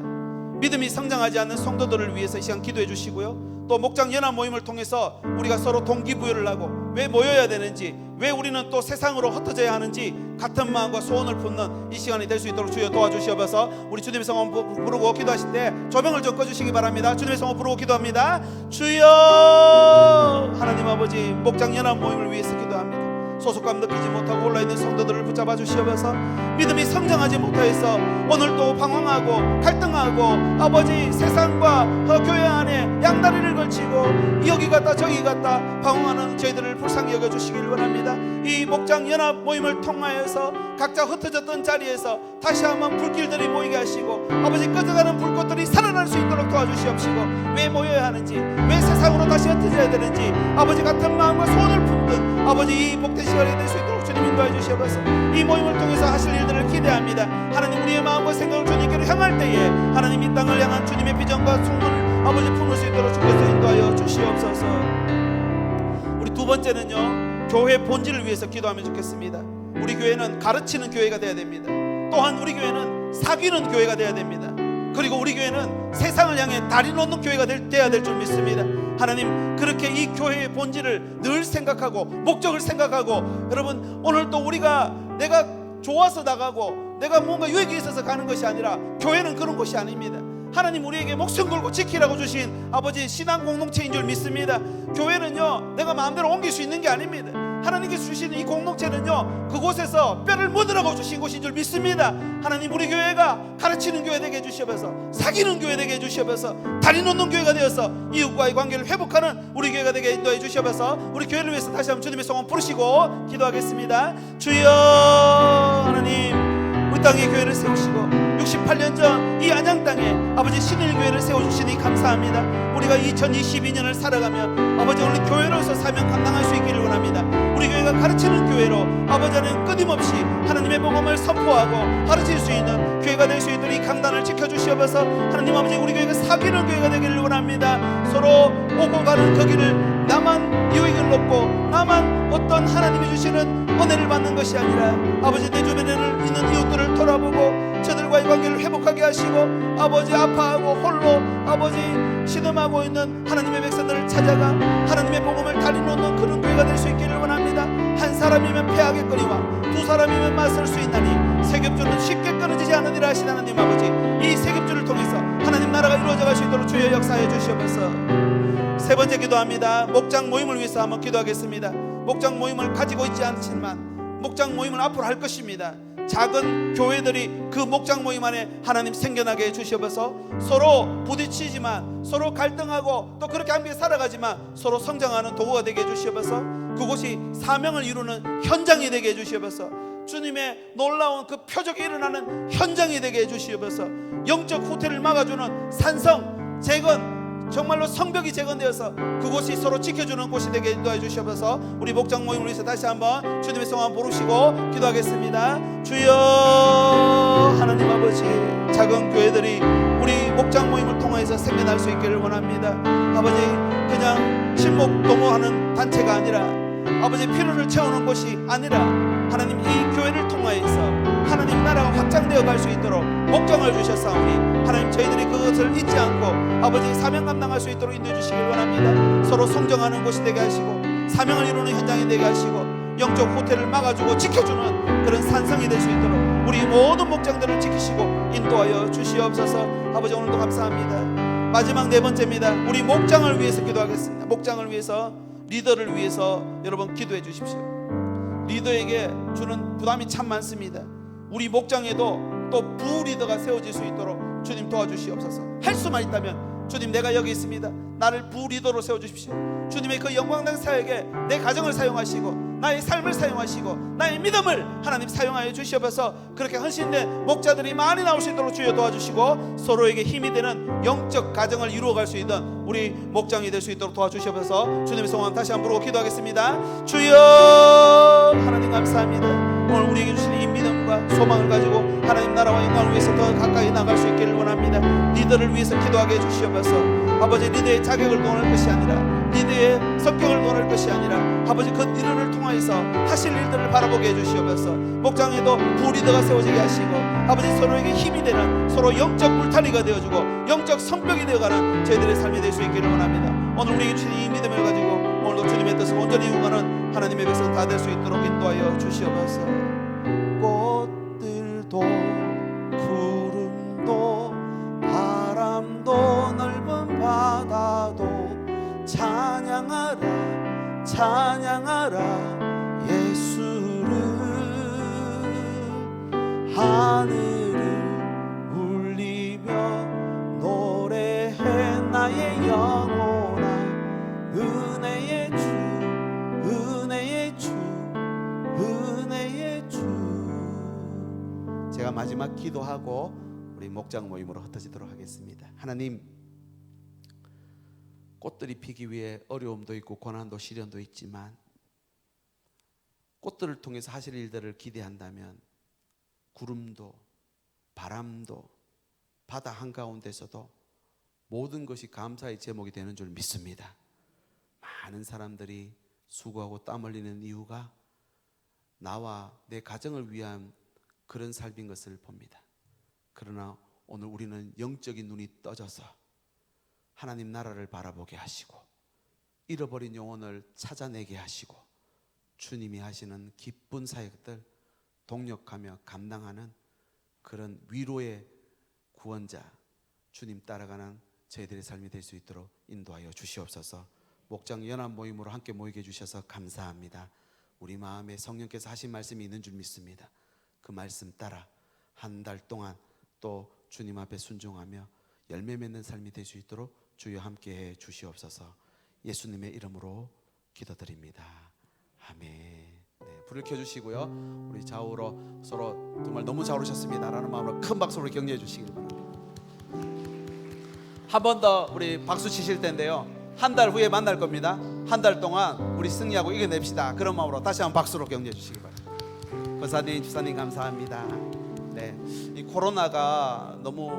A: 믿음이 성장하지 않는 성도들을 위해서 이 시간 기도해 주시고요. 또 목장 연합 모임을 통해서 우리가 서로 동기부여를 하고 왜 모여야 되는지, 왜 우리는 또 세상으로 흩어져야 하는지 같은 마음과 소원을 품는 이 시간이 될 수 있도록 주여 도와주시옵소서. 우리 주님의 성함 부르고 기도하실 때 조명을 좀 꺼주시기 바랍니다. 주님의 성함 부르고 기도합니다. 주여, 하나님 아버지 목장 연합 모임을 위해서 기도합니다. 소속감 느끼지 못하고 올라있는 성도들을 붙잡아 주시옵소서. 믿음이 성장하지 못하여서 오늘도 방황하고 갈등하고 아버지 세상과 교회 안에 양다리를 걸치고 여기 갔다 저기 갔다 방황하는 저희들을 불쌍히 여겨주시길 원합니다. 이 목장 연합 모임을 통하여서 각자 흩어졌던 자리에서 다시 한번 불길들이 모이게 하시고 아버지 꺼져가는 불꽃들이 살아날 수 있도록 도와주시옵시고, 왜 모여야 하는지, 왜 세상으로 다시 흩어져야 되는지 아버지 같은 마음과 소원을 품든 아버지 이 복된 시간이 될 수 있도록 주님 인도해 주시옵소서. 이 모임을 통해서 하실 일들을 기대합니다. 하나님, 우리의 마음과 생각을 주님께로 향할 때에 하나님 이 땅을 향한 주님의 비전과 소원을 아버지 품을 수 있도록 주께서 인도하여 주시옵소서. 우리 두 번째는요, 교회 본질을 위해서 기도하면 좋겠습니다. 우리 교회는 가르치는 교회가 되어야 됩니다. 또한 우리 교회는 사귀는 교회가 되어야 됩니다. 그리고 우리 교회는 세상을 향해 다리 놓는 교회가 되어야 될 줄 믿습니다. 하나님, 그렇게 이 교회의 본질을 늘 생각하고 목적을 생각하고, 여러분 오늘 또 우리가 내가 좋아서 나가고 내가 뭔가 유익이 있어서 가는 것이 아니라 교회는 그런 곳이 아닙니다. 하나님 우리에게 목숨 걸고 지키라고 주신 아버지 신앙 공동체인 줄 믿습니다. 교회는요 내가 마음대로 옮길 수 있는 게 아닙니다. 하나님께서 주시는 이 공동체는요 그곳에서 뼈를 묻으라고 주신 곳인 줄 믿습니다. 하나님, 우리 교회가 가르치는 교회 되게 해주시옵소서. 사귀는 교회 되게 해주시옵소서. 다리 놓는 교회가 되어서 이웃과의 관계를 회복하는 우리 교회가 되게 인도해 주시옵소서. 우리 교회를 위해서 다시 한번 주님의 성원 부르시고 기도하겠습니다. 주여, 하나님 우리 땅에 교회를 세우시고 68년 전 이 안양 땅에 아버지 신일교회를 세워주시니 감사합니다. 우리가 2022년을 살아가면 아버지 오늘 교회로서 사명 감당할 수 있기를 원합니다. 우리 교회가 가르치는 교회로 아버지는 끊임없이 하나님의 복음을 선포하고 가르칠 수 있는 교회가 될 수 있도록 이 강단을 지켜주시옵소서. 하나님 아버지, 우리 교회가 사귀는 교회가 되기를 원합니다. 서로 오고 가는 그 길을 나만 유익을 얻고 나만 어떤 하나님이 주시는 은혜를 받는 것이 아니라 아버지 내 주변에 있는 이웃들을 돌아보고 저들과의 관계를 회복하게 하시고 아버지 아파하고 홀로 아버지 신음하고 있는 하나님의 백성들을 찾아가 하나님의 복음을 다리 놓는 그런 교회가 될 수 있기를 원합니다. 한 사람이면 패하겠거니와 두 사람이면 맞설 수 있나니 세겹줄은 쉽게 끊어지지 않으리라 하신 하나님 아버지, 이 세겹줄을 통해서 하나님 나라가 이루어져 갈 수 있도록 주여 역사해 주시옵소서. 세 번째 기도합니다. 목장 모임을 위해서 한번 기도하겠습니다. 목장 모임을 가지고 있지 않지만 목장 모임을 앞으로 할 것입니다. 작은 교회들이 그 목장 모임 안에 하나님 생겨나게 해주시옵소서. 서로 부딪히지만, 서로 갈등하고 또 그렇게 함께 살아가지만 서로 성장하는 도구가 되게 해주시옵소서. 그곳이 사명을 이루는 현장이 되게 해주시옵소서. 주님의 놀라운 그 표적이 일어나는 현장이 되게 해주시옵소서. 영적 후퇴를 막아주는 산성, 재건, 정말로 성벽이 재건되어서 그곳이 서로 지켜주는 곳이 되게 인도해 주시옵소서. 우리 목장 모임을 위해서 다시 한번 주님의 성함 부르시고 기도하겠습니다. 주여, 하나님 아버지, 작은 교회들이 우리 목장 모임을 통해서 생겨날 수 있기를 원합니다. 아버지, 그냥 친목 도모하는 단체가 아니라, 아버지 필요를 채우는 곳이 아니라, 하나님 이 교회를 통하여서 하나님 나라가 확장되어 갈 수 있도록 목장을 주셨사오니 하나님 저희들이 그것을 잊지 않고 아버지 사명 감당할 수 있도록 인도해 주시길 원합니다. 서로 성장하는 곳이 되게 하시고 사명을 이루는 현장이 되게 하시고 영적 후퇴를 막아주고 지켜주는 그런 산성이 될 수 있도록 우리 모든 목장들을 지키시고 인도하여 주시옵소서. 아버지, 오늘도 감사합니다. 마지막 네 번째입니다. 우리 목장을 위해서 기도하겠습니다. 목장을 위해서, 리더를 위해서 여러분 기도해 주십시오. 리더에게 주는 부담이 참 많습니다. 우리 목장에도 또 부리더가 세워질 수 있도록 주님 도와주시옵소서. 할 수만 있다면 주님, 내가 여기 있습니다. 나를 부리더로 세워주십시오. 주님의 그 영광된 사역에 내 가정을 사용하시고 나의 삶을 사용하시고 나의 믿음을 하나님 사용하여 주시옵소서. 그렇게 헌신된 목자들이 많이 나올 수 있도록 주여 도와주시고 서로에게 힘이 되는 영적 가정을 이루어갈 수 있는 우리 목장이 될 수 있도록 도와주시옵소서. 주님의 성함 다시 한번 부르고 기도하겠습니다. 주여, 하나님 감사합니다. 오늘 우리에게 주신 이 믿음과 소망을 가지고 하나님 나라와 영광을 위해서 더 가까이 나갈 수 있기를 원합니다. 리더를 위해서 기도하게 해주시옵소서. 아버지, 리더의 자격을 논할 것이 아니라, 리더의 성격을 논할 것이 아니라, 아버지 그 리더를 통하여서 하실 일들을 바라보게 해주시옵소서. 목장에도 부리더가 세워지게 하시고 아버지 서로에게 힘이 되는, 서로 영적 울타리가 되어주고 영적 성벽이 되어가는 저희들의 삶이 될 수 있기를 원합니다. 오늘 우리에게 주신 이 믿음을 가지고 오늘도 주님의 뜻을 온전히 이루어가는 하나님의 백성 다 될 수 있도록 인도하여 주시옵소서. 꽃들도 구름도 바람도 넓은 바다도 찬양하라 찬양하라 예수를. 하늘을 울리며 노래해 나의 영혼아. 은혜의 주 은혜의 주 은혜의 주. 제가 마지막 기도하고 우리 목장 모임으로 흩어지도록 하겠습니다. 하나님, 꽃들이 피기 위해 어려움도 있고 고난도 시련도 있지만 꽃들을 통해서 하실 일들을 기대한다면 구름도 바람도 바다 한가운데서도 모든 것이 감사의 제목이 되는 줄 믿습니다. 많은 사람들이 수고하고 땀 흘리는 이유가 나와 내 가정을 위한 그런 삶인 것을 봅니다. 그러나 오늘 우리는 영적인 눈이 떠져서 하나님 나라를 바라보게 하시고 잃어버린 영혼을 찾아내게 하시고 주님이 하시는 기쁜 사역들 동력하며 감당하는 그런 위로의 구원자, 주님 따라가는 저희들의 삶이 될 수 있도록 인도하여 주시옵소서. 목장 연합 모임으로 함께 모이게 해주셔서 감사합니다. 우리 마음에 성령께서 하신 말씀이 있는 줄 믿습니다. 그 말씀 따라 한 달 동안 또 주님 앞에 순종하며 열매 맺는 삶이 될 수 있도록 주여 함께해 주시옵소서. 예수님의 이름으로 기도드립니다. 아멘. 네, 불을 켜주시고요. 우리 좌우로 서로 정말 너무 잘 오셨습니다 라는 마음으로 큰 박수로 격려해 주시길 바랍니다. 한 번 더 우리 박수 치실 텐데요, 한 달 후에 만날 겁니다. 한 달 동안 우리 승리하고 이겨냅시다. 그런 마음으로 다시 한번 박수로 격려해 주시기 바랍니다. 권사님, 집사님 감사합니다. 네, 이 코로나가 너무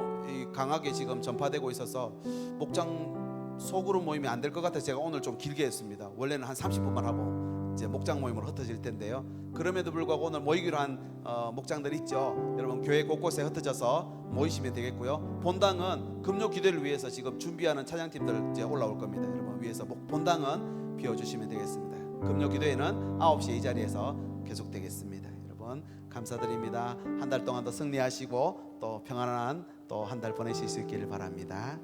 A: 강하게 지금 전파되고 있어서 목장 소그룹 모임이 안 될 것 같아서 제가 오늘 좀 길게 했습니다. 원래는 한 30분만 하고 이제 목장 모임으로 흩어질 텐데요, 그럼에도 불구하고 오늘 모이기로 한 목장들 있죠. 여러분 교회 곳곳에 흩어져서 모이시면 되겠고요. 본당은 금요 기도를 위해서 지금 준비하는 찬양팀들 이제 올라올 겁니다. 여러분 위에서 본당은 비워주시면 되겠습니다. 금요 기도회는 9시에 이 자리에서 계속 되겠습니다. 여러분 감사드립니다. 한 달 동안 더 승리하시고 또 평안한 또 한 달 보내실 수 있기를 바랍니다.